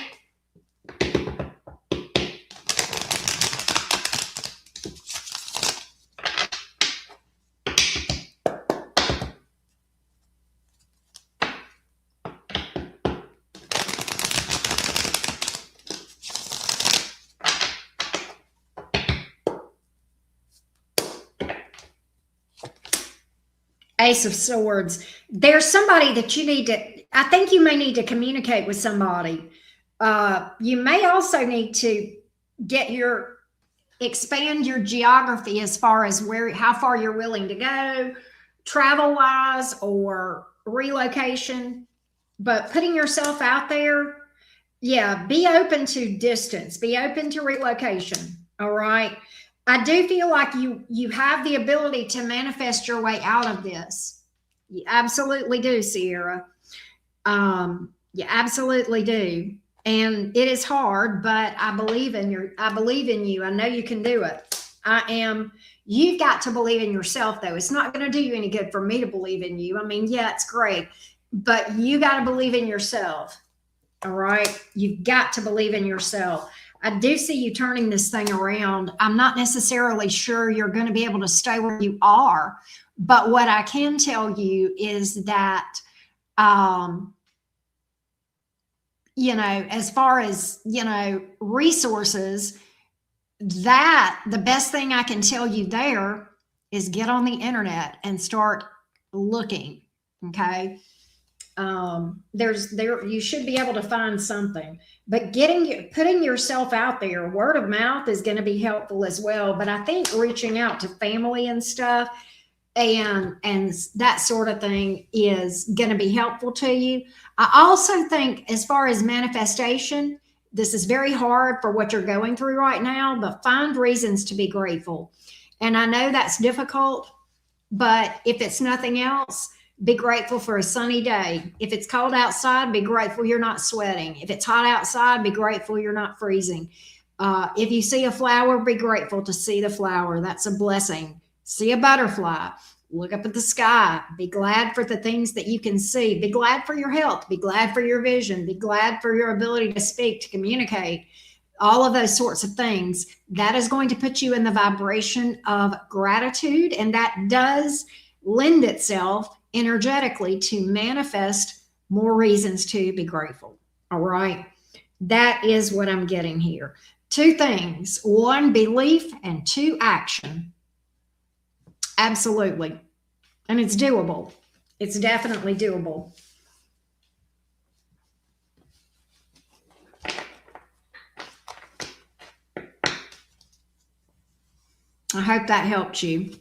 Ace of Swords. There's somebody that you need to, I think you may need to communicate with somebody. You may also need to expand your geography as far as how far you're willing to go, travel wise or relocation. But putting yourself out there, yeah, be open to distance, be open to relocation. All right. I do feel like you have the ability to manifest your way out of this. You absolutely do, Sierra. You absolutely do. And it is hard, but I believe in you. I know you can do it. You've got to believe in yourself, though. It's not going to do you any good for me to believe in you. I mean, yeah, it's great, but you got to believe in yourself. All right. You've got to believe in yourself. I do see you turning this thing around. I'm not necessarily sure you're going to be able to stay where you are, but what I can tell you is that, as far as, resources, that the best thing I can tell you there is get on the internet and start looking. Okay. You should be able to find something, but putting yourself out there, word of mouth is going to be helpful as well. But I think reaching out to family and stuff and that sort of thing is going to be helpful to you. I also think as far as manifestation, this is very hard for what you're going through right now, but find reasons to be grateful. And I know that's difficult, but if it's nothing else, be grateful for a sunny day. If it's cold outside, be grateful you're not sweating. If it's hot outside, be grateful you're not freezing. If you see a flower, be grateful to see the flower. That's a blessing. See a butterfly. Look up at the sky. Be glad for the things that you can see. Be glad for your health. Be glad for your vision. Be glad for your ability to speak, to communicate. All of those sorts of things. That is going to put you in the vibration of gratitude, and that does lend itself energetically to manifest more reasons to be grateful. All right. That is what I'm getting here. Two things: one, belief, and two, action. Absolutely. And it's doable. It's definitely doable. I hope that helped you.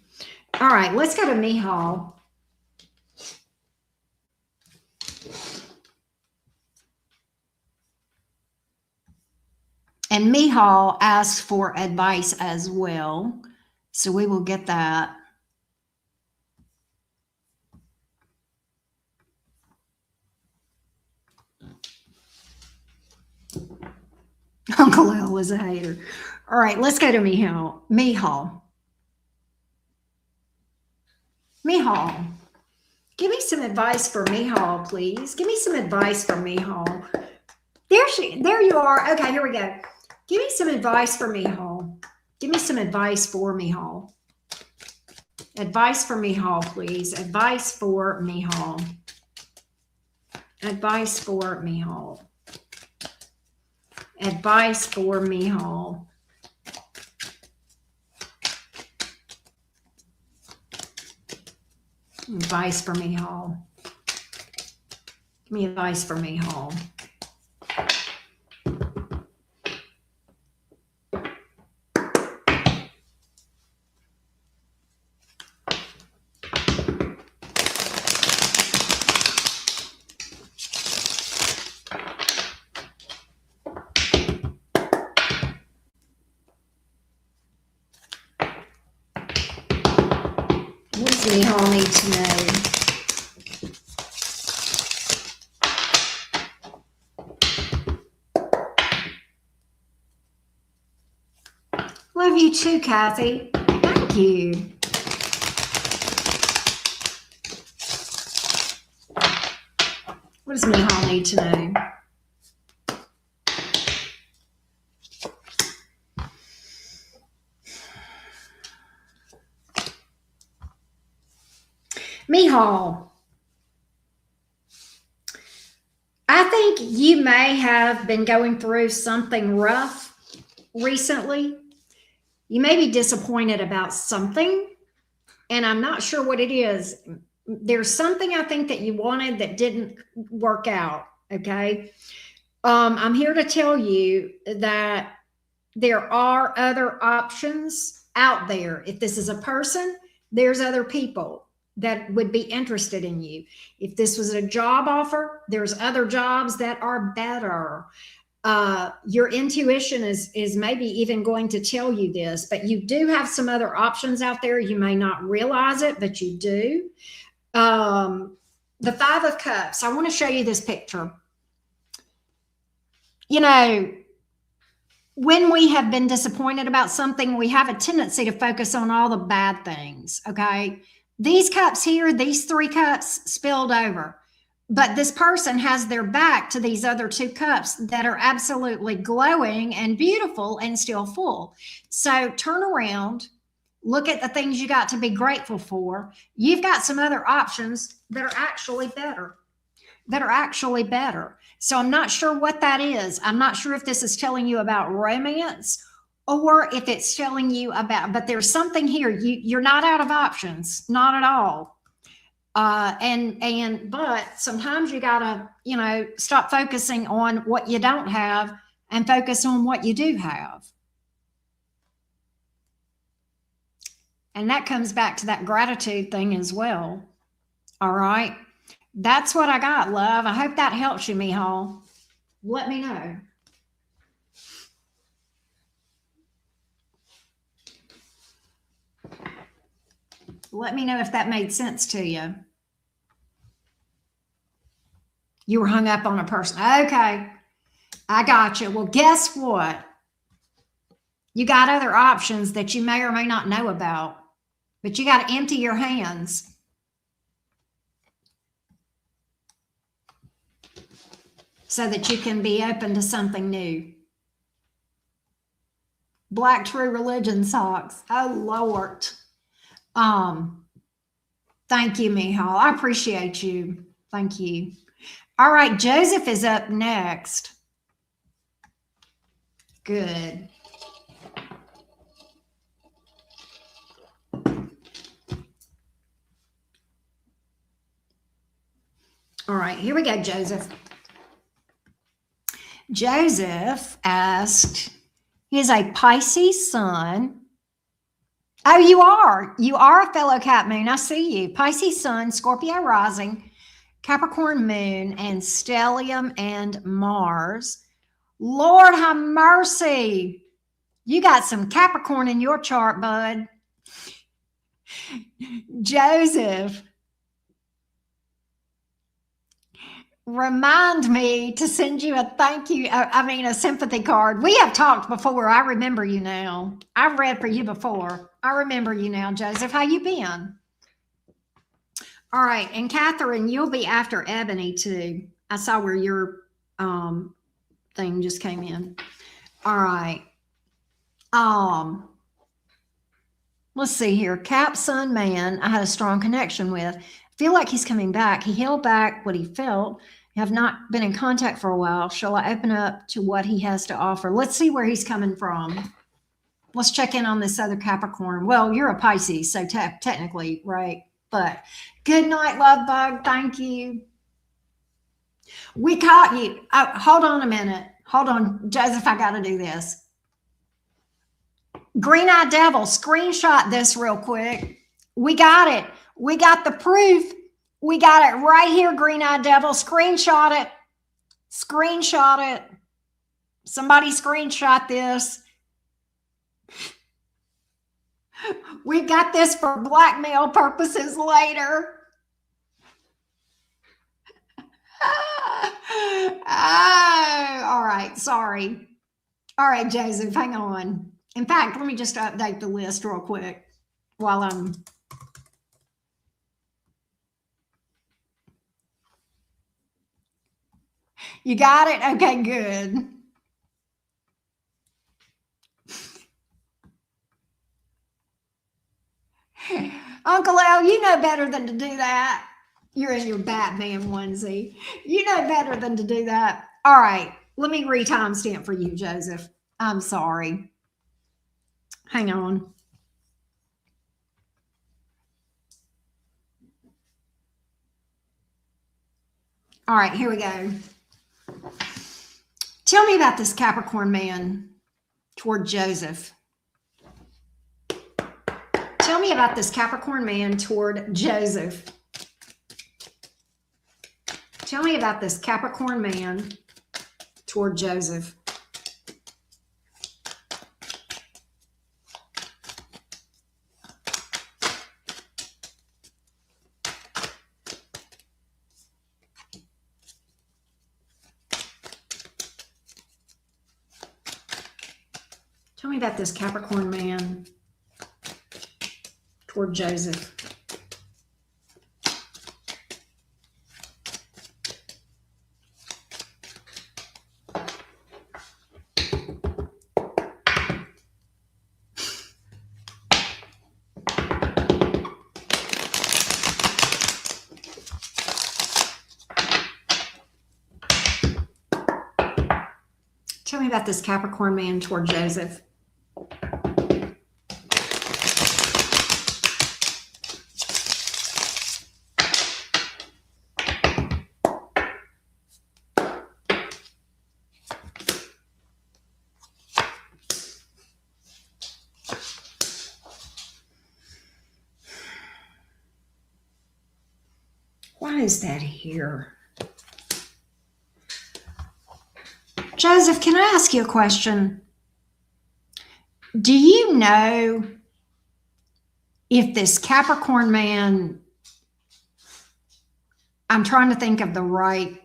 All right, let's go to Mihal. And Mihal asked for advice as well. So we will get that. Uncle L is a hater. All right, let's go to Mihal. Mihal, give me some advice for Mihal, please. Give me some advice for Mihal. There you are. Okay, here we go. Give me some advice for Mihal. Give me some advice for Mihal. Advice for Mihal, please. Advice for Mihal. Advice for Mihal. Advice for Mihal. Advice for Mihal. Give me advice for Mihal. What does Mihal need to know? Love you too, Kathy. Thank you. What does Mihal need to know? Mihal, I think you may have been going through something rough recently. You may be disappointed about something, and I'm not sure what it is. There's something I think that you wanted that didn't work out. Okay. I'm here to tell you that there are other options out there. If this is a person, there's other people that would be interested in you. If this was a job offer, there's other jobs that are better. Your intuition is maybe even going to tell you this, but you do have some other options out there. You may not realize it, but you do. The Five of Cups. I want to show you this picture. You know, when we have been disappointed about something, we have a tendency to focus on all the bad things. Okay. These cups here, these 3 cups spilled over, but this person has their back to these other 2 cups that are absolutely glowing and beautiful and still full. So turn around, look at the things you got to be grateful for. You've got some other options that are actually better. So I'm not sure what that is. I'm not sure if this is telling you about romance or if it's telling you about, but there's something here. You're not out of options, not at all. But sometimes you gotta, stop focusing on what you don't have and focus on what you do have. And that comes back to that gratitude thing as well. All right. That's what I got, love. I hope that helps you, Mihal. Let me know. Let me know if that made sense to you. You were hung up on a person. Okay. I got you. Well, guess what? You got other options that you may or may not know about, but you got to empty your hands. So that you can be open to something new. Black True Religion socks. Oh, Lord. Thank you, Mihal. I appreciate you. Thank you. All right, Joseph is up next. Good. All right, here we go, Joseph. Joseph asked, he is a Pisces sun. Oh, you are. You are a fellow Cap Moon. I see you. Pisces sun, Scorpio rising, Capricorn moon, and stellium and Mars. Lord have mercy. You got some Capricorn in your chart, bud. Joseph, remind me to send you a thank you, a sympathy card. We have talked before. I remember you now. I've read for you before. I remember you now, Joseph. How you been? All right. And Catherine, you'll be after Ebony too. I saw where your thing just came in. All right. Let's see here. Cap Sun Man, I had a strong connection with. Feel like he's coming back. He held back what he felt. Have not been in contact for a while. Shall I open up to what he has to offer? Let's see where he's coming from. Let's check in on this other Capricorn. Well, you're a Pisces, so technically, right? But good night, love bug. Thank you. We caught you. Oh, hold on a minute. Hold on, Joseph. I got to do this. Green Eye Devil, screenshot this real quick. We got it. We got the proof. We got it right here, Green Eye Devil. Screenshot it. Screenshot it. Somebody screenshot this. We got this for blackmail purposes later. Oh, all right. Sorry. All right, Joseph, hang on. In fact, let me just update the list real quick while I'm... You got it? Okay, good. Uncle Al, you know better than to do that. You're in your Batman onesie. You know better than to do that. All right, let me re-timestamp for you, Joseph. I'm sorry. Hang on. All right, here we go. Tell me about this Capricorn man toward Joseph. Tell me about this Capricorn man toward Joseph. Tell me about this Capricorn man toward Joseph. Tell me about this Capricorn man toward Joseph. Tell me about this Capricorn man toward Joseph. Why is that here? Joseph, can I ask you a question? Do you know if this Capricorn man, I'm trying to think of the right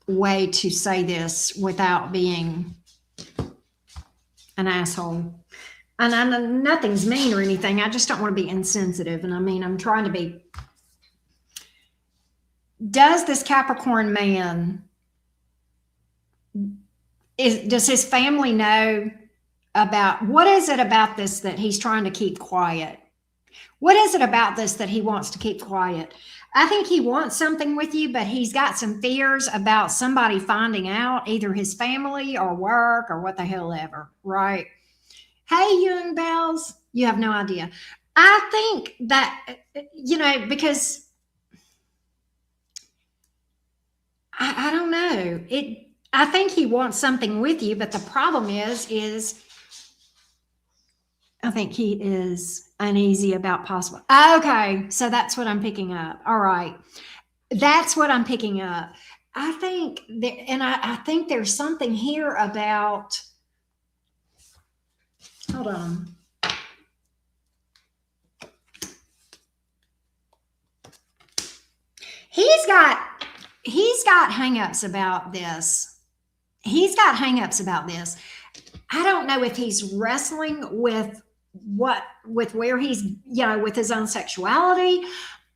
way to say this without being an asshole. And I know nothing's mean or anything. I just don't want to be insensitive. And I mean, I'm trying to be. Does this Capricorn man, does his family know about, what is it about this that he's trying to keep quiet? What is it about this that he wants to keep quiet? I think he wants something with you, but he's got some fears about somebody finding out, either his family or work or what the hell ever, right? Hey, young bells, you have no idea. I think that, because I don't know. I think he wants something with you, but the problem is I think he is uneasy about possible. Okay, so that's what I'm picking up. All right. That's what I'm picking up. I think that, and I think there's something here about, hold on. He's got he's got hangups about this. He's got hangups about this. I don't know if he's wrestling with where he's, with his own sexuality.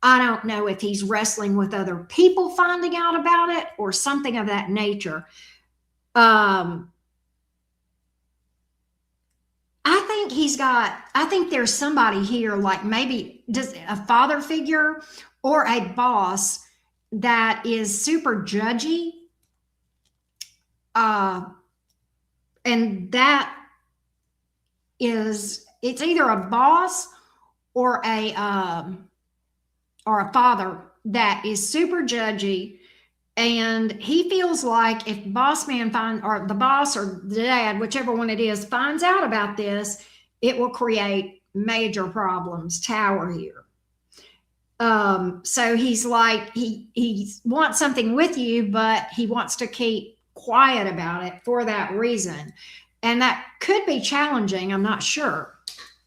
I don't know if he's wrestling with other people finding out about it or something of that nature. I think there's somebody here, like maybe just a father figure or a boss that is super judgy. And that it's either a boss or a father that is super judgy, and he feels like if boss man or the boss or the dad, whichever one it is, finds out about this, it will create major problems. Tower here. So he's like, he wants something with you, but he wants to keep quiet about it for that reason. And that could be challenging. I'm not sure.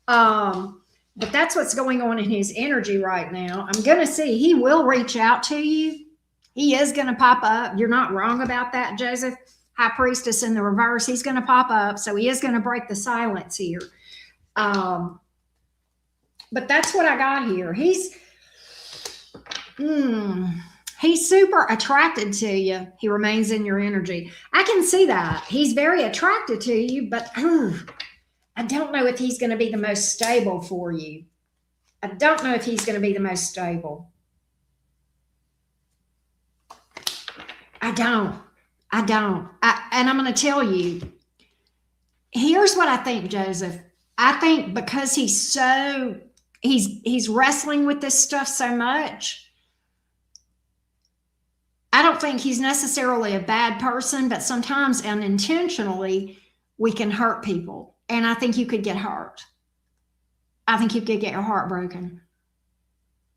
But that's what's going on in his energy right now. I'm going to see, he will reach out to you. He is going to pop up. You're not wrong about that, Joseph. High Priestess in the reverse. He's going to pop up. So he is going to break the silence here. But that's what I got here. He's super attracted to you. He remains in your energy. I can see that. He's very attracted to you, but I don't know if he's going to be the most stable for you. I don't know if he's going to be the most stable. I don't. And I'm going to tell you, here's what I think, Joseph. I think because he's wrestling with this stuff so much, I don't think he's necessarily a bad person, but sometimes unintentionally we can hurt people. And I think you could get hurt. I think you could get your heart broken.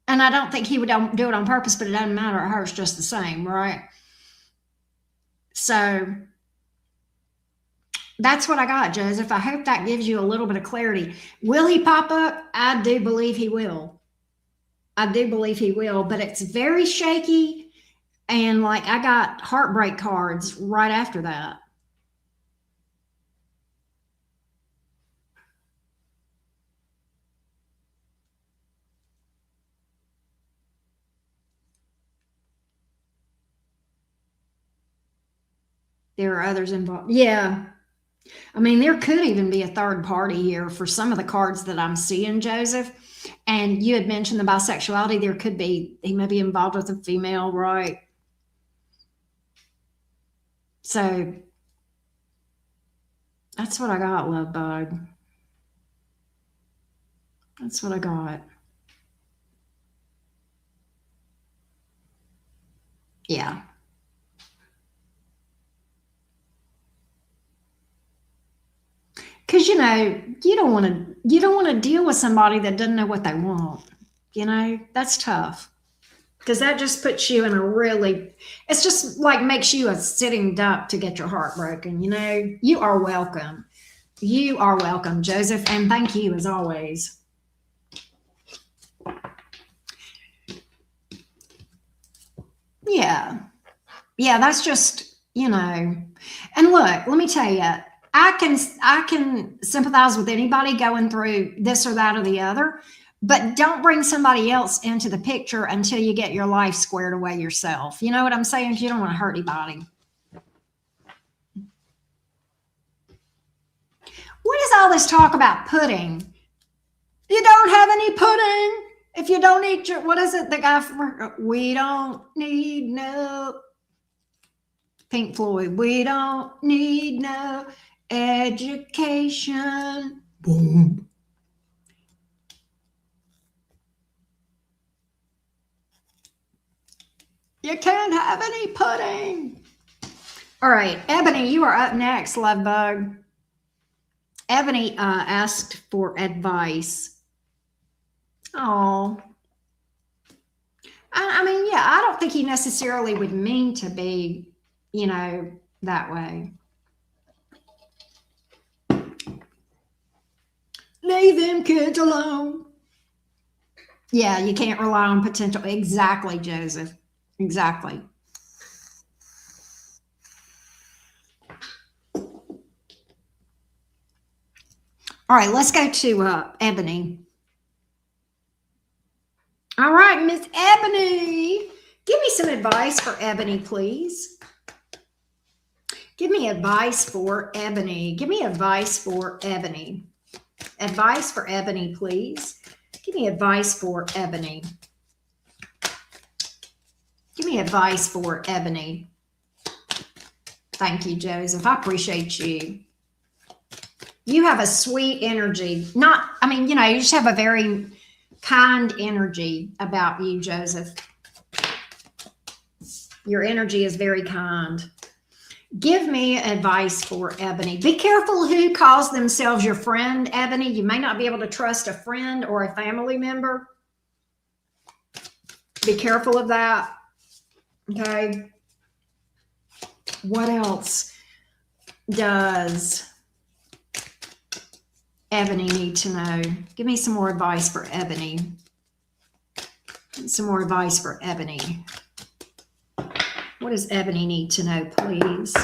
And I don't think he would do it on purpose, but it doesn't matter. It hurts just the same, right? So that's what I got, Joseph. I hope that gives you a little bit of clarity. Will he pop up? I do believe he will. But it's very shaky. And like I got heartbreak cards right after that. There are others involved. Yeah. I mean, there could even be a third party here for some of the cards that I'm seeing, Joseph. And you had mentioned the bisexuality. There could be, he may be involved with a female, right? So that's what I got, love bug. That's what I got. Yeah. Because you don't want to deal with somebody that doesn't know what they want. That's tough. Because that just puts you in it's just like makes you a sitting duck to get your heart broken. You are welcome. You are welcome, Joseph. And thank you as always. Yeah. Yeah, that's just, and look, let me tell you, I can sympathize with anybody going through this or that or the other, but don't bring somebody else into the picture until you get your life squared away yourself. You know what I'm saying? You don't want to hurt anybody. What is all this talk about pudding? You don't have any pudding if you don't eat what is it? The guy from, we don't need no Pink Floyd. We don't need no education. Boom. You can't have any pudding. All right, Ebony, you are up next, love bug. Ebony asked for advice. Oh, I mean, yeah, I don't think he necessarily would mean to be, that way. Leave them kids alone. Yeah, you can't rely on potential. Exactly, Joseph. Exactly. All right, let's go to Ebony. All right, Miss Ebony. Give me some advice for Ebony, please. Give me advice for Ebony. Give me advice for Ebony. Advice for Ebony, please. Give me advice for Ebony. Give me advice for Ebony. Thank you, Joseph. I appreciate you. You have a sweet energy. You just have a very kind energy about you, Joseph. Your energy is very kind. Give me advice for Ebony. Be careful who calls themselves your friend, Ebony. You may not be able to trust a friend or a family member. Be careful of that. Okay. What else does Ebony need to know? Give me some more advice for Ebony. Some more advice for Ebony. What does Ebony need to know, please?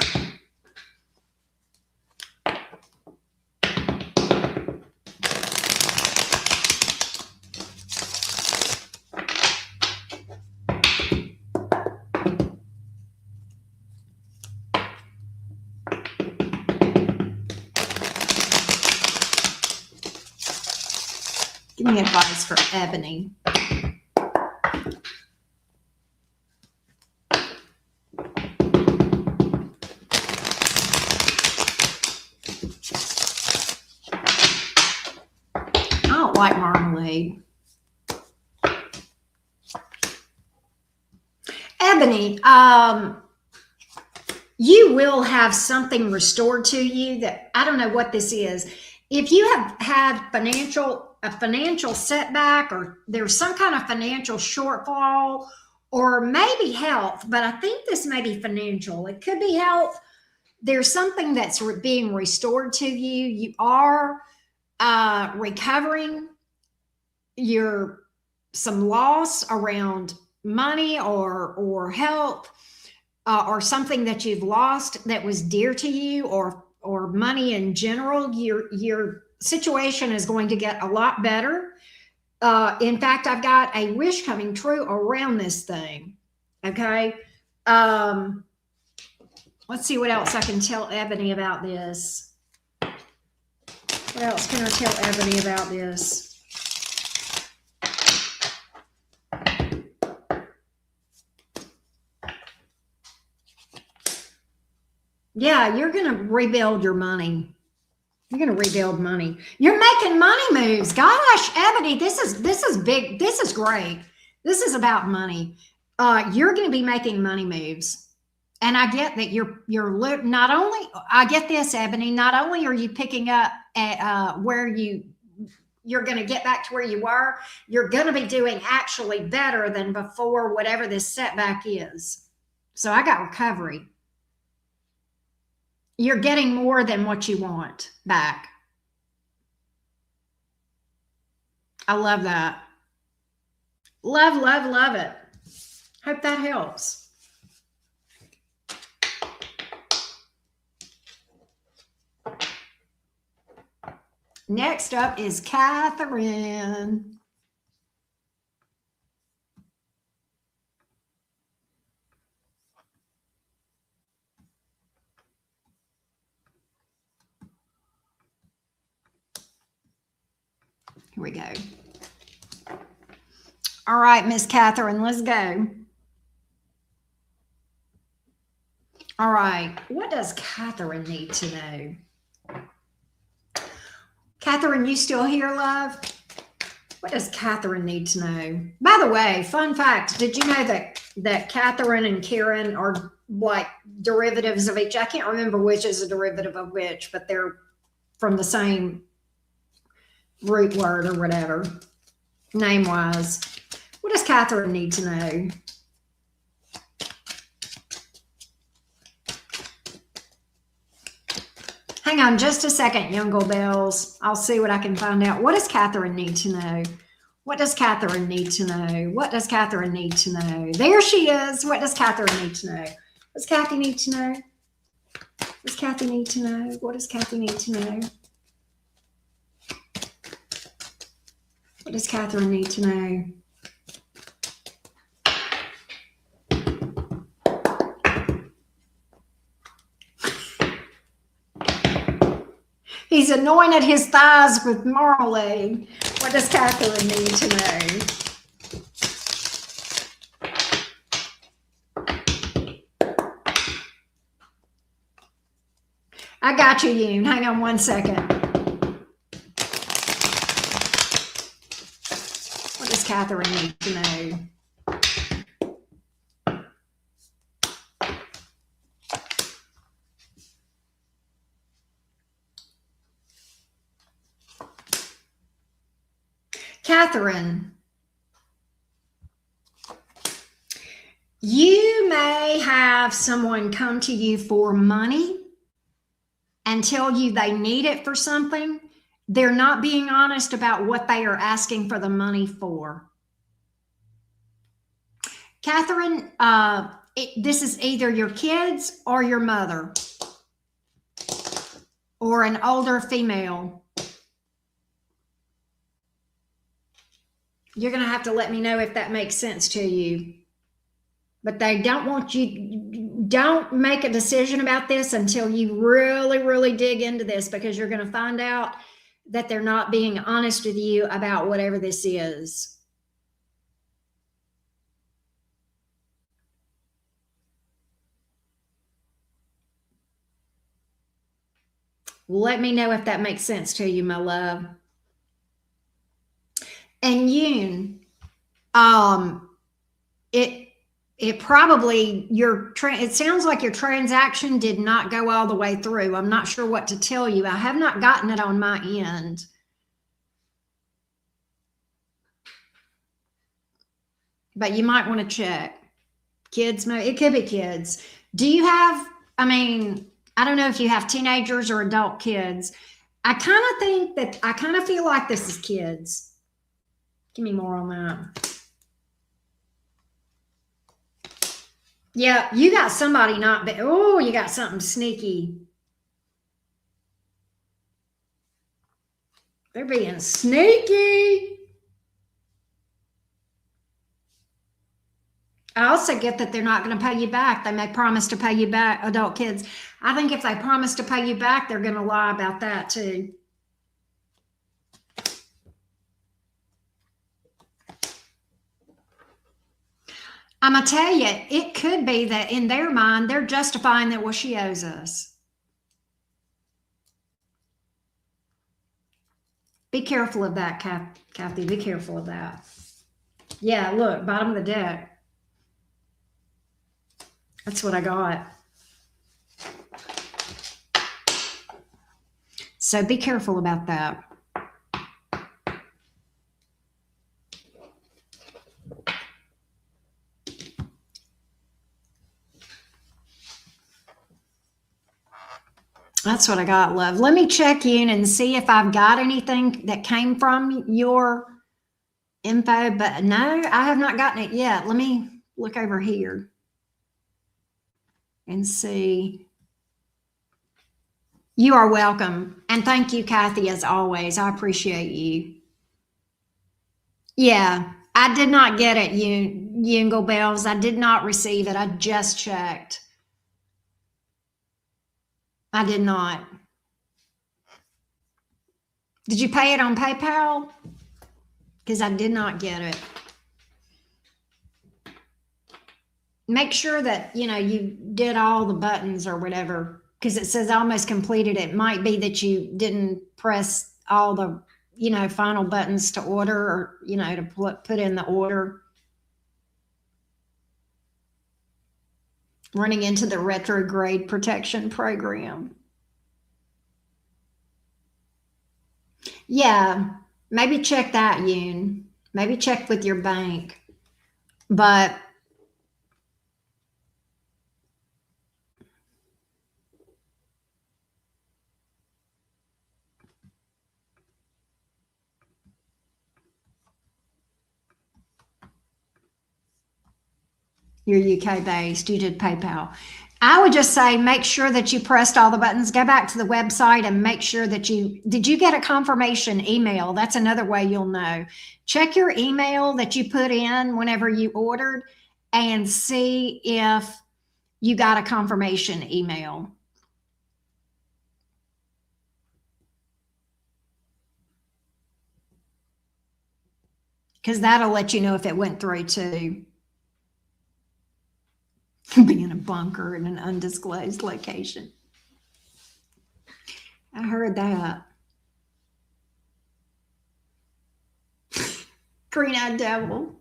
Give me advice for Ebony. I don't like marmalade. Ebony, you will have something restored to you that I don't know what this is. If you have had a financial setback, or there's some kind of financial shortfall, or maybe health, but I think this may be financial. It could be health. There's something that's being restored to you. You are recovering some loss around money or health, or something that you've lost that was dear to you, or money in general. Your situation is going to get a lot better. In fact, I've got a wish coming true around this thing. Okay. Let's see what else I can tell Ebony about this. What else can I tell Ebony about this? Yeah, you're going to rebuild your money. You're going to rebuild money. You're making money moves. Gosh, Ebony, this is big. This is great. This is about money. You're going to be making money moves. And I get that you're not only, I get this, Ebony, not only are you picking up at where you're going to get back to where you were, you're going to be doing actually better than before, whatever this setback is. So I got recovery. You're getting more than what you want back. I love that. Love, love, love it. Hope that helps. Next up is Catherine. Here we go. All right, Miss Catherine, let's go. All right, what does Catherine need to know? Catherine, you still here, love? What does Catherine need to know? By the way, fun fact, did you know that Catherine and Karen are like derivatives of each? I can't remember which is a derivative of which, but they're from the same root word or whatever, name-wise. What does Catherine need to know? Hang on just a second, young girl bells. I'll see what I can find out. What does Catherine need to know? What does Catherine need to know? What does Catherine need to know? There she is. What does Catherine need to know? What does Kathy need to know? What does Kathy need to know? What does Kathy need to know? What does Catherine need to know? He's anointed his thighs with marmalade. What does Catherine need to know? I got you, Yoon. Hang on one second. What does Catherine need to know? Catherine, you may have someone come to you for money and tell you they need it for something. They're not being honest about what they are asking for the money for. Catherine, this is either your kids or your mother or an older female. You're going to have to let me know if that makes sense to you. But they don't want you, don't make a decision about this until you really, really dig into this, because you're going to find out that they're not being honest with you about whatever this is. Let me know if that makes sense to you, my love. And Yoon, it probably, it sounds like your transaction did not go all the way through. I'm not sure what to tell you. I have not gotten it on my end. But you might want to check. Kids, it could be kids. Do you have, I don't know if you have teenagers or adult kids. I kind of feel like this is kids. Give me more on that. Yeah, you got somebody not, oh, you got something sneaky. They're being sneaky. I also get that they're not going to pay you back. They may promise to pay you back, adult kids. I think if they promise to pay you back, they're going to lie about that too. I'm going to tell you, it could be that in their mind, they're justifying that, well, she owes us. Be careful of that, Kathy. Be careful of that. Yeah, look, bottom of the deck. That's what I got. So be careful about that. That's what I got, love. Let me check in and see if I've got anything that came from your info, but no, I have not gotten it yet. Let me look over here and see. You are welcome. And thank you, Kathy, as always. I appreciate you. Yeah, I did not get it, Yingle Bells. I did not receive it. I just checked. I did not. Did you pay it on PayPal? Because I did not get it. Make sure that, you did all the buttons or whatever, because it says almost completed. It might be that you didn't press all the final buttons to order, or, to put in the order. Running into the retrograde protection program. Yeah, maybe check that, Yoon. Maybe check with your bank. But you're UK based, you did PayPal. I would just say make sure that you pressed all the buttons. Go back to the website and make sure that did you get a confirmation email? That's another way you'll know. Check your email that you put in whenever you ordered and see if you got a confirmation email. Because that'll let you know if it went through too. Be in a bunker in an undisclosed location. I heard that. Green-eyed devil.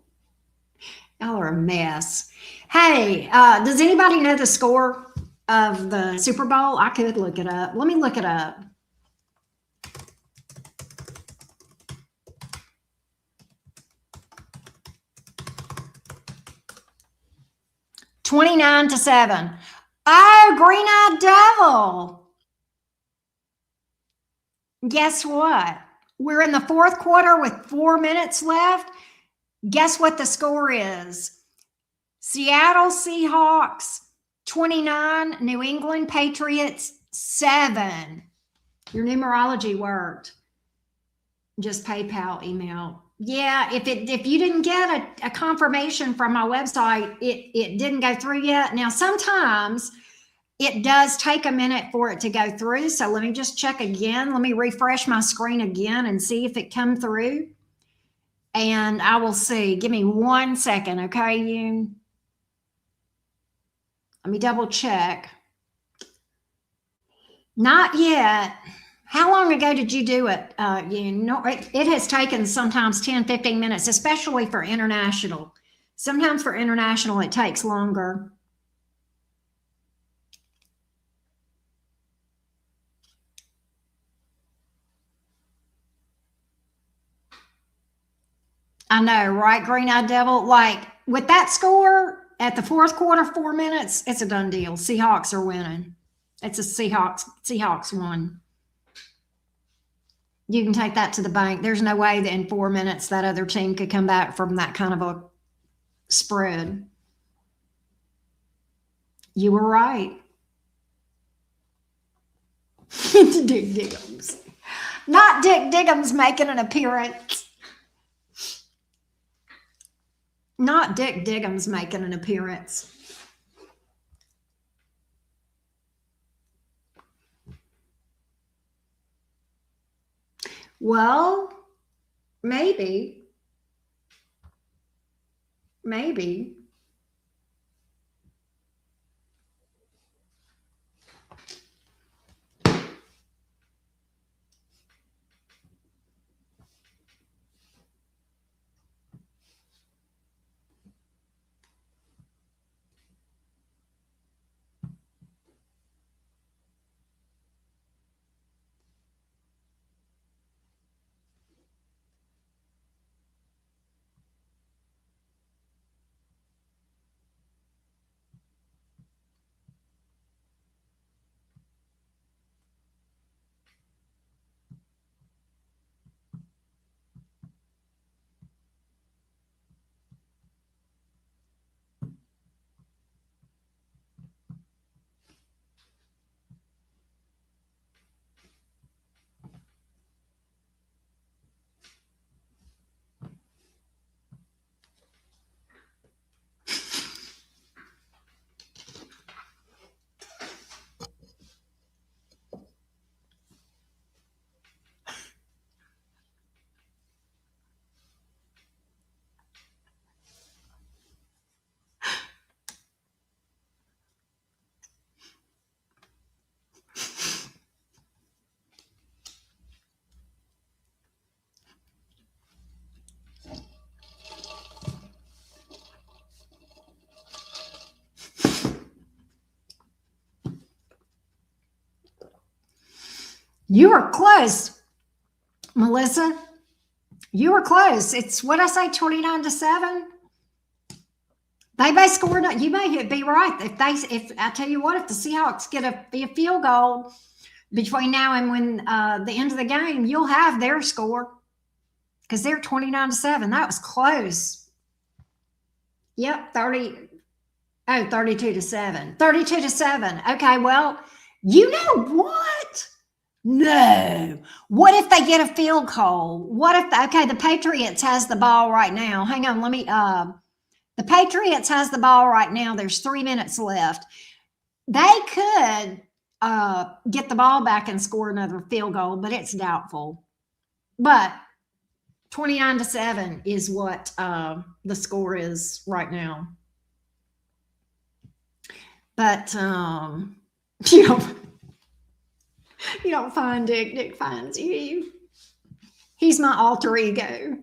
Y'all are a mess. Hey, does anybody know the score of the Super Bowl? I could look it up. Let me look it up. $29-7. Oh, green-eyed devil. Guess what? We're in the fourth quarter with 4 minutes left. Guess what the score is? Seattle Seahawks 29, New England Patriots 7. Your numerology worked. Just PayPal email. Yeah, if you didn't get a confirmation from my website, it didn't go through yet. Now, sometimes it does take a minute for it to go through. So let me just check again. Let me refresh my screen again and see if it come through. And I will see. Give me 1 second, okay, Yoon? Let me double check. Not yet. How long ago did you do it? It has taken sometimes 10, 15 minutes, especially for international. Sometimes for international, it takes longer. I know, right, Green-eyed devil? Like, with that score at the fourth quarter, 4 minutes, it's a done deal. Seahawks are winning. It's a Seahawks won. You can take that to the bank. There's no way that in 4 minutes that other team could come back from that kind of a spread. You were right. Dick Diggums. Not Dick Diggums making an appearance. Not Dick Diggums making an appearance. Well, maybe. Maybe. You were close, Melissa. You were close. It's what I say, 29-7. They may score. You may be right. If I tell you what, if the Seahawks get a field goal between now and when the end of the game, you'll have their score because they're 29-7. That was close. Yep, 32-7. 32-7. Okay, well, you know what? No. What if they get a field goal? What if the Patriots has the ball right now? Hang on, the Patriots has the ball right now. There's 3 minutes left. They could get the ball back and score another field goal, but it's doubtful. But 29-7 is what the score is right now. But you don't find Dick. Dick finds you. He's my alter ego.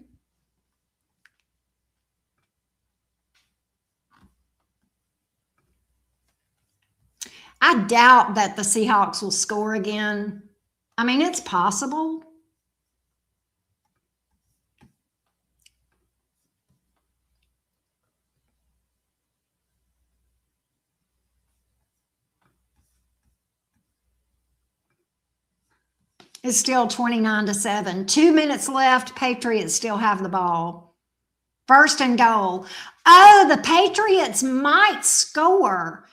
I doubt that the Seahawks will score again. I mean, it's possible. It's still 29-7. 2 minutes left. Patriots still have the ball. First and goal. Oh, the Patriots might score.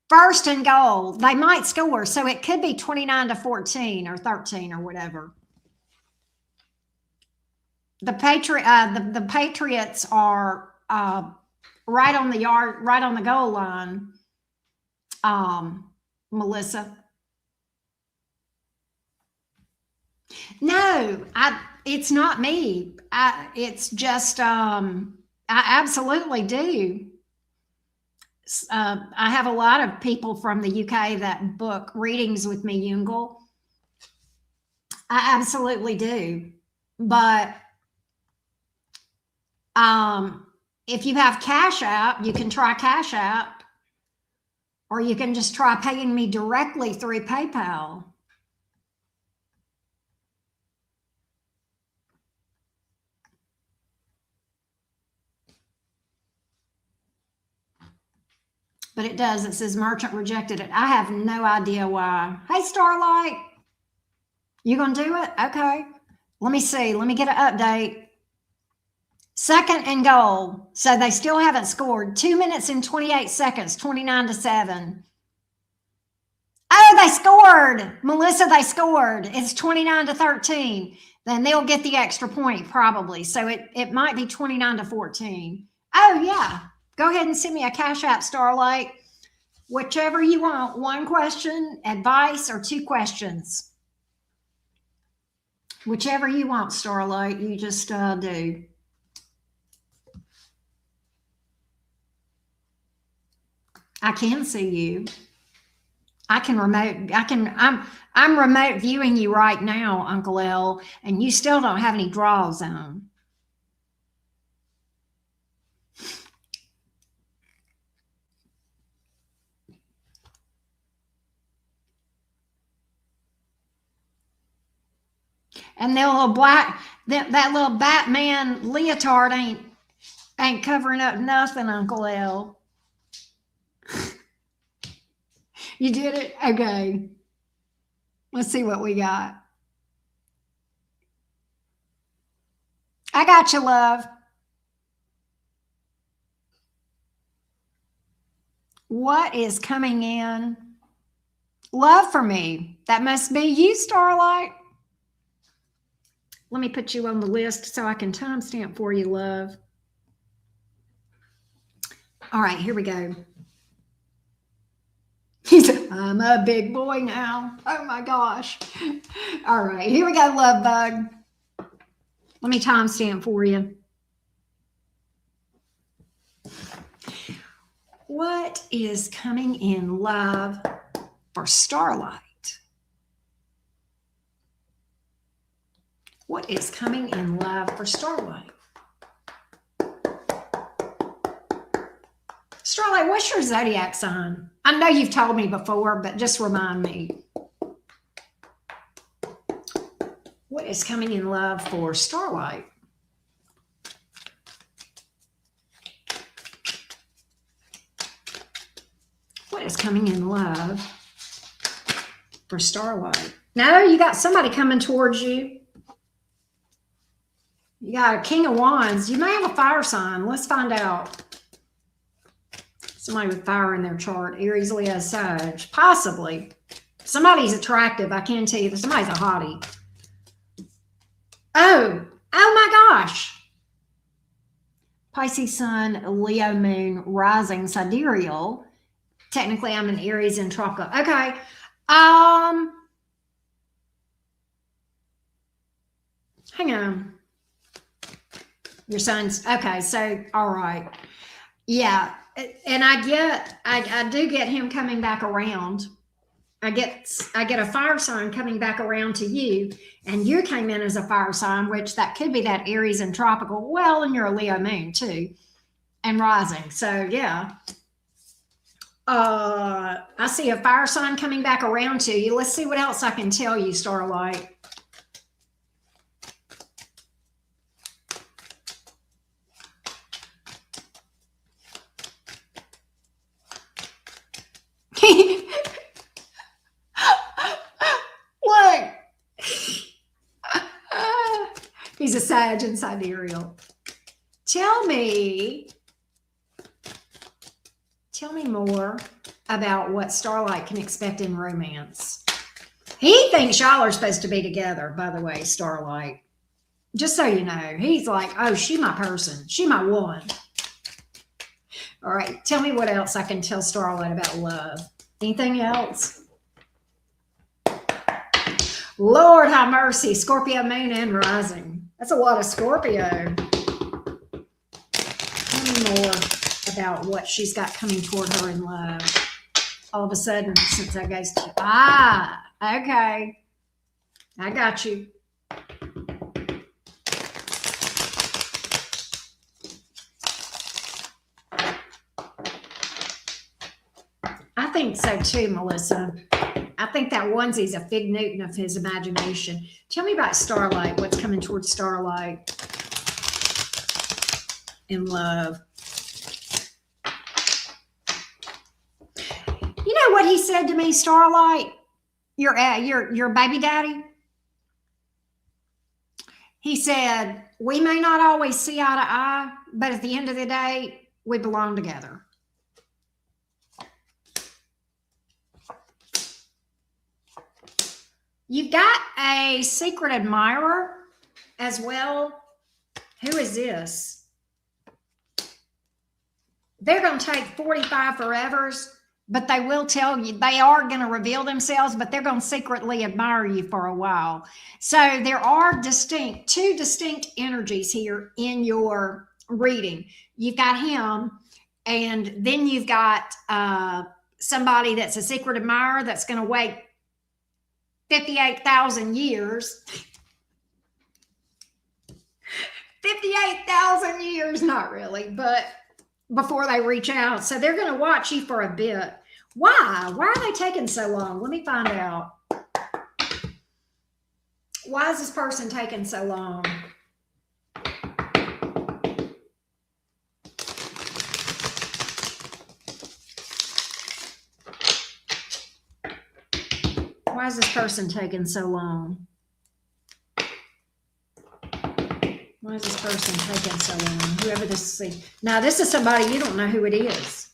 First and goal. They might score. So it could be 29-14 or 13 or whatever. The Patriots are right on the goal line. Melissa. No, it's not me. It's just I absolutely do. I have a lot of people from the UK that book readings with me, Yungle. I absolutely do. But if you have Cash App, you can try Cash App, or you can just try paying me directly through PayPal. But it does. It says merchant rejected it. I have no idea why. Hey, Starlight. You going to do it? Okay. Let me see. Let me get an update. Second and goal. So they still haven't scored. 2 minutes and 28 seconds, 29-7. Oh, they scored. Melissa, they scored. It's 29-13. Then they'll get the extra point probably. So it might be 29-14. Oh, yeah. Go ahead and send me a Cash App, Starlight. Whichever you want. 1 question, advice, or 2 questions. Whichever you want, Starlight. You just do. I can see you. I'm remote viewing you right now, Uncle L, and you still don't have any draws on. And that little Batman leotard ain't covering up nothing, Uncle L. You did it? Okay. Let's see what we got. I got you, love. What is coming in? Love for me. That must be you, Starlight. Let me put you on the list so I can timestamp for you, love. All right, here we go. He said, I'm a big boy now. Oh my gosh. All right, here we go, love bug. Let me timestamp for you. What is coming in love for Starlight? What is coming in love for Starlight? Starlight, what's your zodiac sign? I know you've told me before, but just remind me. What is coming in love for Starlight? What is coming in love for Starlight? No, you got somebody coming towards you. You got a King of Wands. You may have a fire sign. Let's find out. Somebody with fire in their chart. Aries, Leo, Sag. Possibly. Somebody's attractive. I can tell you that somebody's a hottie. Oh my gosh. Pisces Sun, Leo Moon, Rising, Sidereal. Technically, I'm an Aries and tropical. Okay. Hang on. Your son's okay. So, all right. Yeah. And I do get him coming back around. I get a fire sign coming back around to you, and you came in as a fire sign, which that could be that Aries and tropical. Well, and you're a Leo moon too, and rising. So yeah. I see a fire sign coming back around to you. Let's see what else I can tell you, Starlight. Look. He's a Sag and sidereal. Tell me more about what Starlight can expect in romance. He thinks y'all are supposed to be together, by the way, Starlight. Just so you know, he's like, oh, she my person. She my one. All right, tell me what else I can tell Starlight about love. Anything else? Lord have mercy, Scorpio moon and rising. That's a lot of Scorpio. Tell me more about what she's got coming toward her in love. All of a sudden, since I goes to, okay. I got you. I think so too, Melissa. I think that onesie's a fig Newton of his imagination. Tell me about Starlight. What's coming towards Starlight in love? You know what he said to me, Starlight? Your baby daddy? He said, we may not always see eye to eye, but at the end of the day, we belong together. You've got a secret admirer as well. Who is this? They're going to take 45 forevers, but they will tell you, they are going to reveal themselves, but they're going to secretly admire you for a while. So there are two distinct energies here in your reading. You've got him, and then you've got somebody that's a secret admirer that's going to wait 58,000 years. 58,000 years, not really, but before they reach out. So they're going to watch you for a bit. Why? Why are they taking so long? Let me find out. Why is this person taking so long? Why is this person taking so long? Why is this person taking so long? Whoever this is. Now, this is somebody you don't know who it is.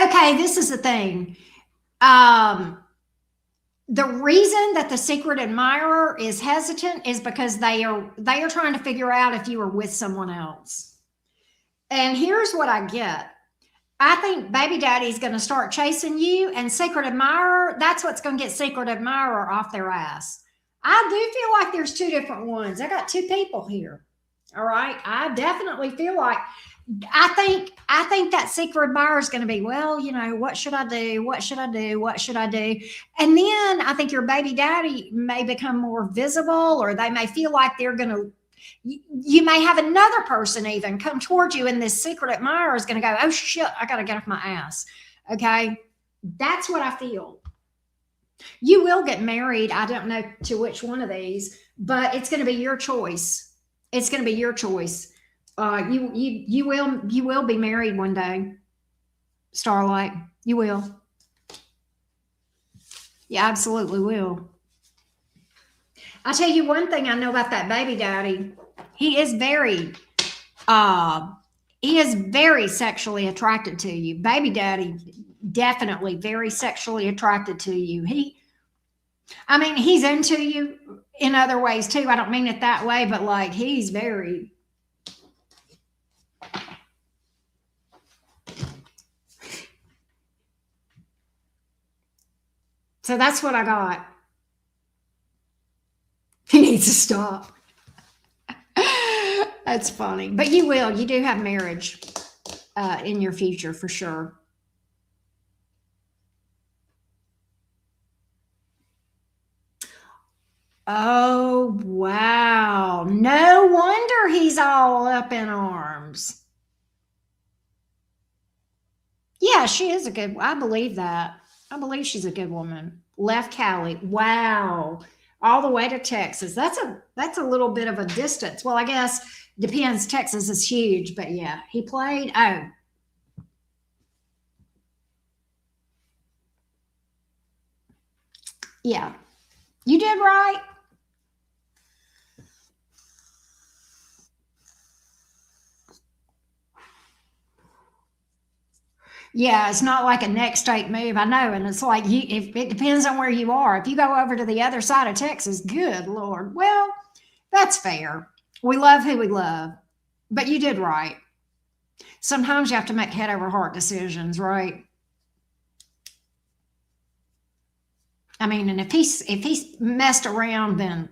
Okay, this is the thing. The reason that the secret admirer is hesitant is because they are trying to figure out if you are with someone else. And here's what I get. I think baby daddy's going to start chasing you, and secret admirer, that's what's going to get secret admirer off their ass. I do feel like there's two different ones. I got two people here. All right. I definitely feel like I think that secret admirer is going to be, well, you know, what should I do? What should I do? What should I do? And then I think your baby daddy may become more visible, or they may feel like they're going to You may have another person even come towards you, and this secret admirer is going to go, oh shit, I got to get off my ass. Okay. That's what I feel. You will get married. I don't know to which one of these, but it's going to be your choice. It's going to be your choice. You will be married one day, Starlight. You will. You absolutely will. I'll tell you one thing I know about that baby daddy. He is very uh he is very sexually attracted to you. Baby daddy definitely very sexually attracted to you. I mean, he's into you in other ways too. I don't mean it that way, but like he's very. So that's what I got. He needs to stop. That's funny. But you will. You do have marriage in your future for sure. Oh, wow. No wonder he's all up in arms. Yeah, she is a good. I believe that. I believe she's a good woman. Left Cali. Wow. All the way to Texas. That's a little bit of a distance. Well, I guess depends. Texas is huge, but yeah, he played. Oh, yeah. You did right. Yeah, it's not like a next state move. I know, and it's like you. If it depends on where you are. If you go over to the other side of Texas, good Lord. Well, that's fair. We love who we love, but you did right. Sometimes you have to make head over heart decisions, right? I mean, and if he's messed around, then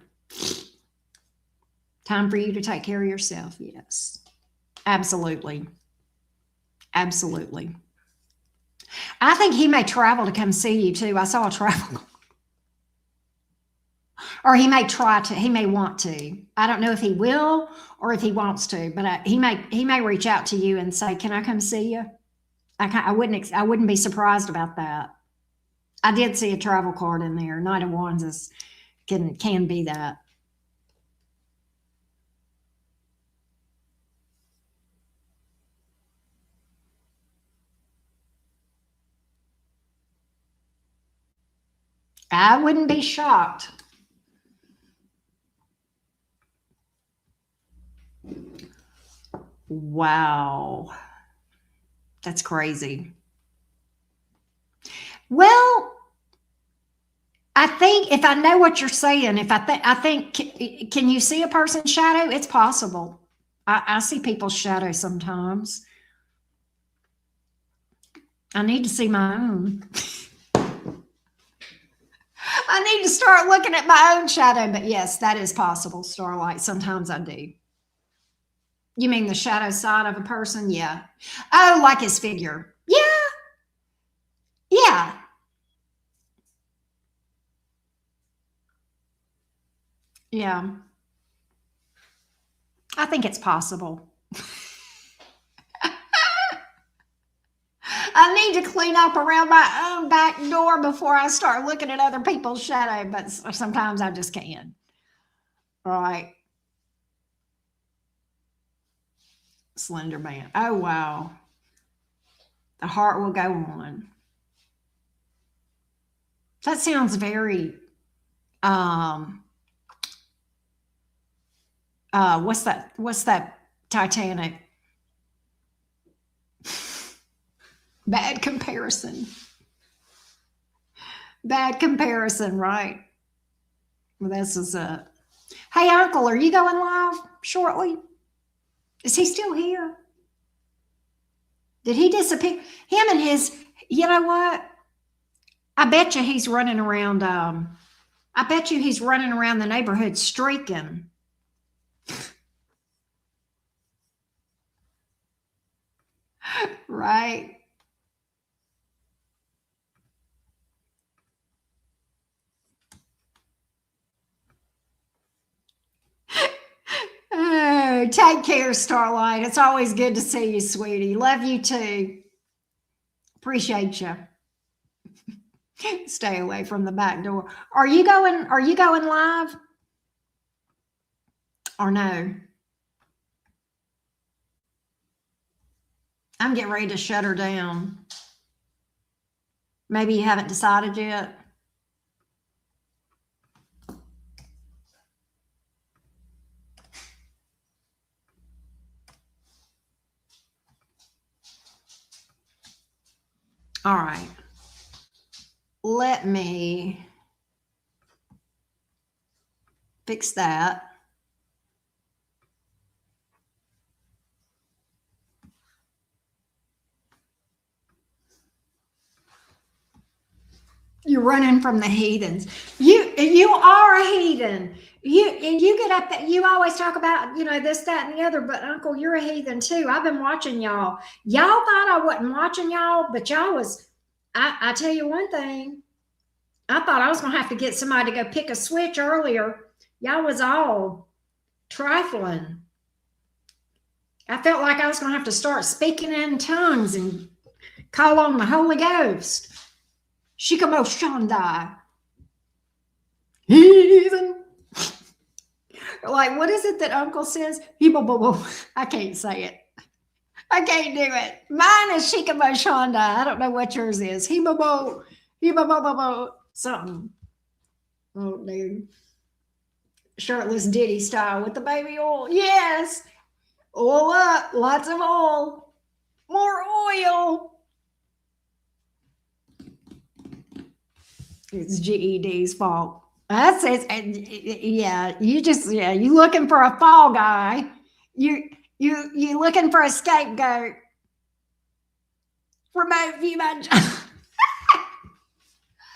time for you to take care of yourself. Yes, absolutely, absolutely. I think he may travel to come see you too. I saw a travel, or he may try to. He may want to. I don't know if he will or if he wants to, but he may reach out to you and say, "Can I come see you?" I wouldn't be surprised about that. I did see a travel card in there. Knight of Wands is can be that. I wouldn't be shocked. Wow, that's crazy. Well, I think if I know what you're saying, if I think, can you see a person's shadow? It's possible. I see people's shadow sometimes. I need to see my own. I need to start looking at my own shadow. But yes, that is possible, Starlight. Sometimes I do. You mean the shadow side of a person? Yeah. Oh, like his figure. Yeah. Yeah. Yeah. I think it's possible. I need to clean up around my own back door before I start looking at other people's shadow, but sometimes I just can't. All right. Slender Man. Oh, wow. The heart will go on. That sounds very, um, what's that Titanic? Bad comparison. Bad comparison, right? Well, this is a. Hey, Uncle, are you going live shortly? Is he still here? Did he disappear? Him and his. You know what? I bet you he's running around. I bet you he's running around the neighborhood streaking. Right. Take care, Starlight. It's always good to see you, sweetie. Love you too. Appreciate you. Stay away from the back door. Are you going live? Or no? I'm getting ready to shut her down. Maybe you haven't decided yet. All right. Let me fix that. You're running from the heathens. You are a heathen. You get up. You always talk about this, that, and the other. But Uncle, you're a heathen too. I've been watching y'all. Y'all thought I wasn't watching y'all, but y'all was. I tell you one thing. I thought I was gonna have to get somebody to go pick a switch earlier. Y'all was all trifling. I felt like I was gonna have to start speaking in tongues and call on the Holy Ghost. Shikamo Shandai. Heathen. Like, what is it that Uncle says? I can't say it. I can't do it. Mine is Shikamo Shandai. I don't know what yours is. Hibabo. Something. Oh, dude. Shirtless Diddy style with the baby oil. Yes. Oil up. Lots of oil. More oil. It's GED's fault. That's it. Yeah, you looking for a fall guy. You looking for a scapegoat. Remote view my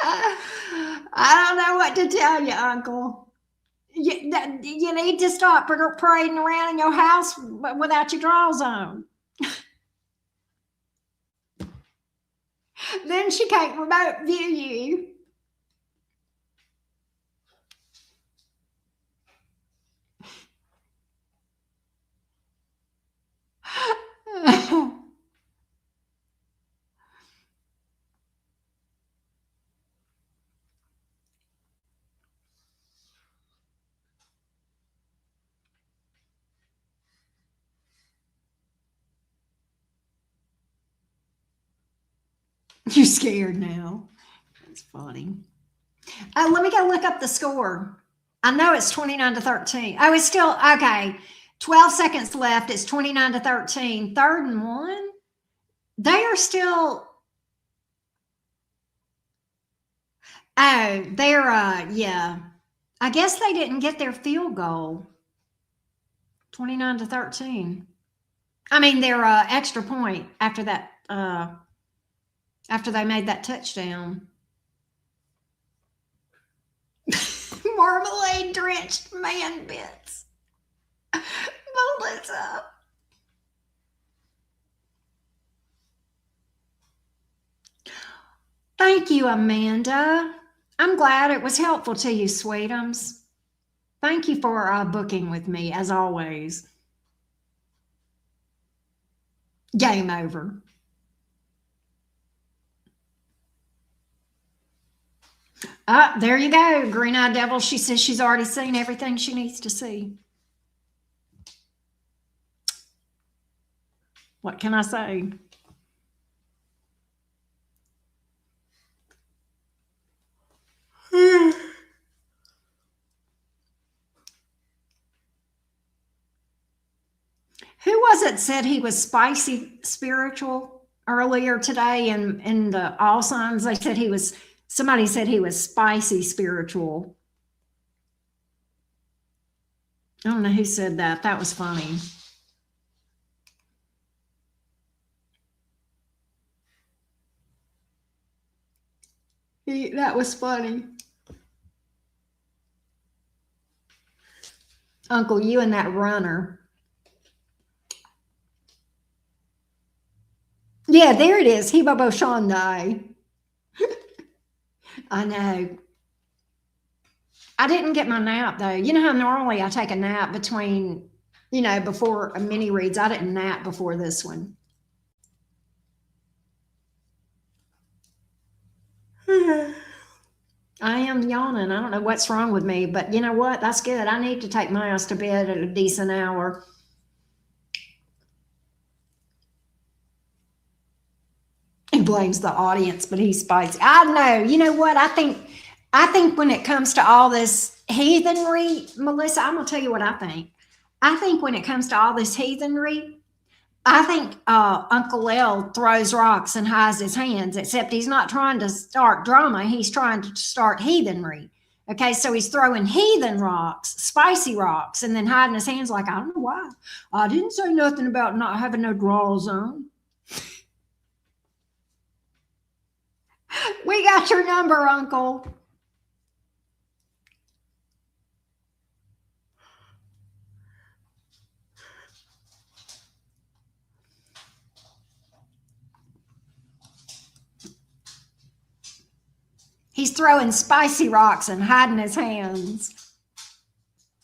I don't know what to tell you, Uncle. You need to stop parading around in your house without your drawers on. Then she can't remote view you. You're scared now. That's funny. Let me go look up the score. I know it's 29-13. Oh, it's still okay. 12 seconds left. It's 29-13. 3rd and 1. They are still. Oh, they're yeah. I guess they didn't get their field goal. 29-13. I mean, their extra point after that. After they made that touchdown. Marmalade drenched man bits. Melissa. Thank you, Amanda. I'm glad it was helpful to you, sweetums. Thank you for booking with me, as always. Game over. There you go, Green-Eyed Devil. She says she's already seen everything she needs to see. What can I say? Who was it said he was spicy spiritual earlier today in the All Signs? They said somebody said he was spicy spiritual. I don't know who said that. That was funny. That was funny. Uncle, you and that runner. Yeah, there it is. Hibabo Shandai. I know. I didn't get my nap though. You know how normally I take a nap between, before a mini reads. I didn't nap before this one. I am yawning. I don't know what's wrong with me, but you know what? That's good. I need to take my ass to bed at a decent hour. He blames the audience, but he's spicy. I know. You know what? I think when it comes to all this heathenry, Melissa, I'm gonna tell you what I think. I think when it comes to all this heathenry, I think Uncle L throws rocks and hides his hands, except he's not trying to start drama. He's trying to start heathenry. Okay, so he's throwing heathen rocks, spicy rocks, and then hiding his hands like, I don't know why. I didn't say nothing about not having no drawers on. We got your number, Uncle. He's throwing spicy rocks and hiding his hands.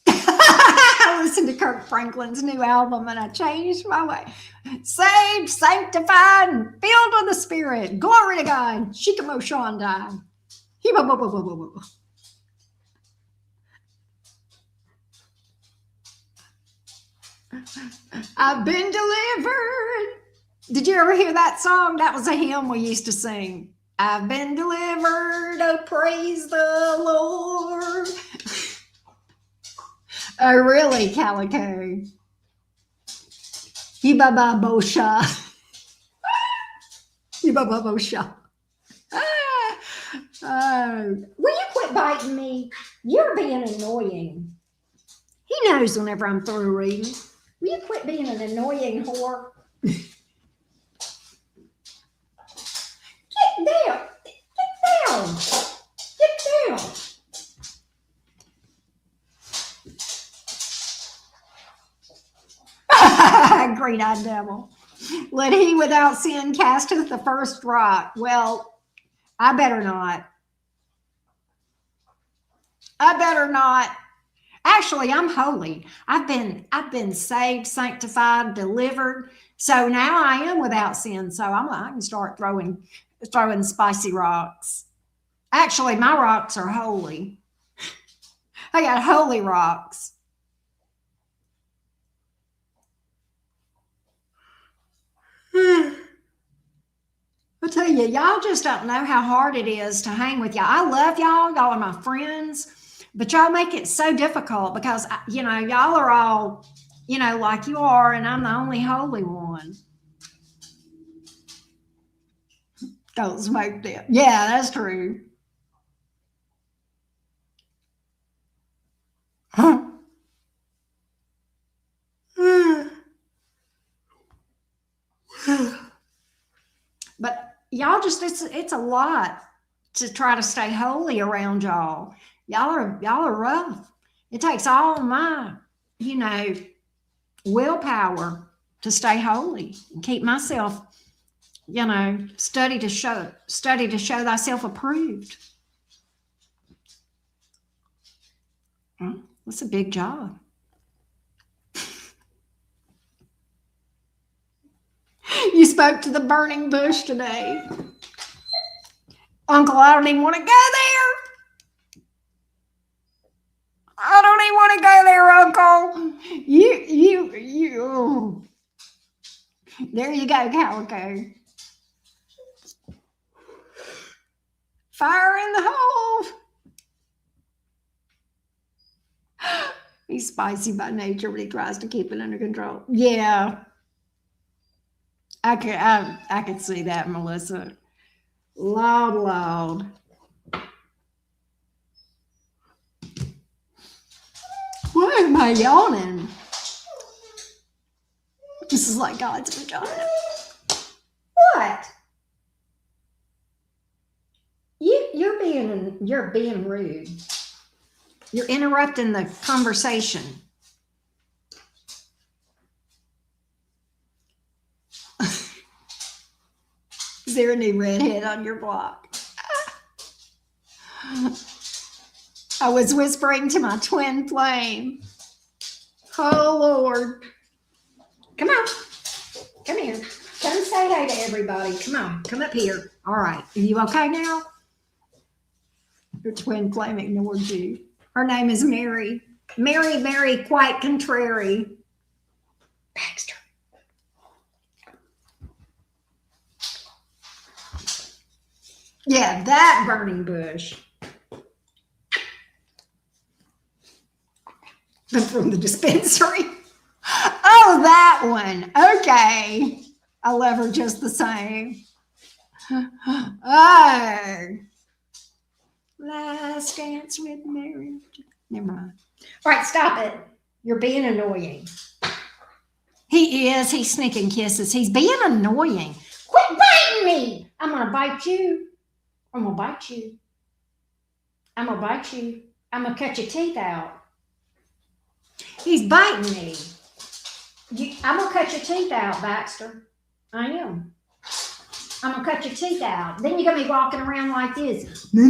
I listened to Kirk Franklin's new album and I changed my way. Saved, sanctified, and filled with the Spirit. Glory to God. Shikamo Shandai. I've been delivered. Did you ever hear that song? That was a hymn we used to sing. I've been delivered, oh praise the Lord. Oh really, Calico? Yibaba Bosha. Yibaba Bosha. Will you quit biting me? You're being annoying. He knows whenever I'm through reading. Will you quit being an annoying whore? Get down. Get down. Get down. Green-eyed devil. Let he without sin casteth the first rock. Well, I better not. I better not. Actually, I'm holy. I've been saved, sanctified, delivered. So now I am without sin. So I can start throwing spicy rocks. Actually, my rocks are holy. I got holy rocks. I tell you, y'all just don't know how hard it is to hang with y'all. I love y'all. Y'all are my friends. But y'all make it so difficult because, y'all are all, like you are, and I'm the only holy one. Don't smoke them. Yeah, that's true. But y'all it's a lot to try to stay holy around y'all. Y'all are rough. It takes all my, willpower to stay holy and keep myself, study to show thyself approved. That's a big job. You spoke to the burning bush today. Uncle, I don't even want to go there. I don't even want to go there, Uncle. You. There you go, Calico. Fire in the hole. He's spicy by nature, but he tries to keep it under control. Yeah. I could see that, Melissa. Loud. Why am I yawning? This is like God's vagina. What? You're being rude. You're interrupting the conversation. Is there a new redhead on your block? I was whispering to my twin flame. Oh, Lord. Come on. Come here. Come and say hey to everybody. Come on. Come up here. All right. Are you okay now? Your twin flame ignored you. Her name is Mary. Mary, quite contrary. Baxter. Yeah, that burning bush. From the dispensary. Oh, that one. Okay. I love her just the same. Oh. Last dance with Mary. Never mind. All right, stop it. You're being annoying. He is. He's sneaking kisses. He's being annoying. Quit biting me. I'm going to bite you. I'm going to bite you. I'm going to bite you. I'm going to cut your teeth out. He's biting me. I'm going to cut your teeth out, Baxter. I am. I'm going to cut your teeth out. Then you're going to be walking around like this. You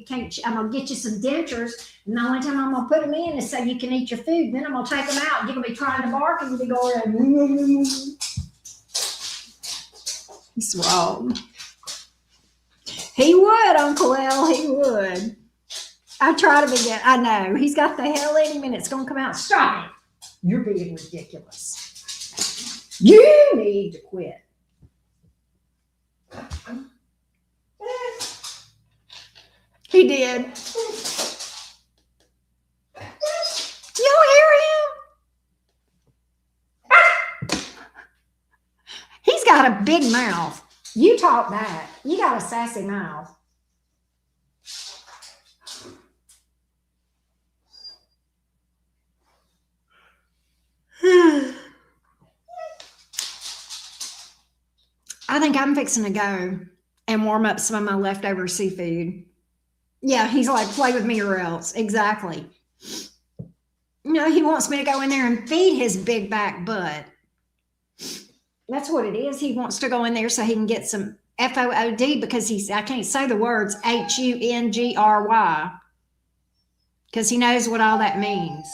can't. I'm going to get you some dentures. And the only time I'm going to put them in is so you can eat your food. Then I'm going to take them out. You're going to be trying to bark and you'll be going, he's wrong. He would, Uncle L. He would. I try to be good. I know. He's got the hell in him and it's going to come out. Stop it. You're being ridiculous. You need to quit. He did. Y'all hear him? He's got a big mouth. You talk back. You got a sassy mouth. I think I'm fixing to go and warm up some of my leftover seafood. Yeah, he's like, play with me or else. Exactly. No, he wants me to go in there and feed his big back butt. That's what it is. He wants to go in there so he can get some FOOD because I can't say the words HUNGRY because he knows what all that means.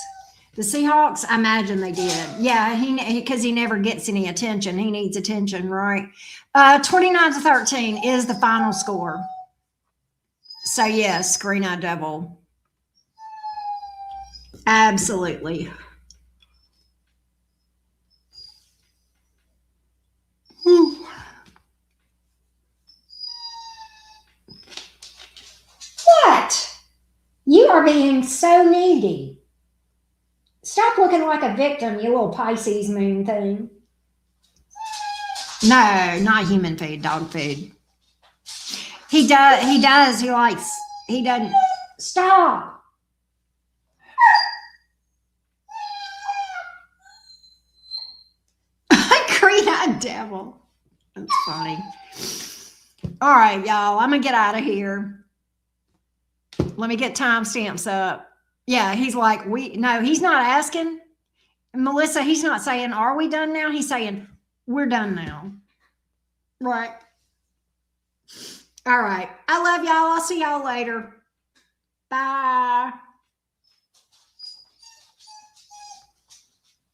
The Seahawks, I imagine they did. Yeah, because he never gets any attention. He needs attention, right? 29-13 is the final score. So, yes, Green Eye Devil. Absolutely. Whew. What? You are being so needy. Stop looking like a victim, you little Pisces moon thing. No, not human food, dog food. He does. He doesn't. Stop. Green-eyed devil. That's funny. All right, y'all. I'm going to get out of here. Let me get timestamps up. Yeah, he's like, no, he's not asking. Melissa, he's not saying, are we done now? He's saying, we're done now. Right. All right. I love y'all. I'll see y'all later. Bye.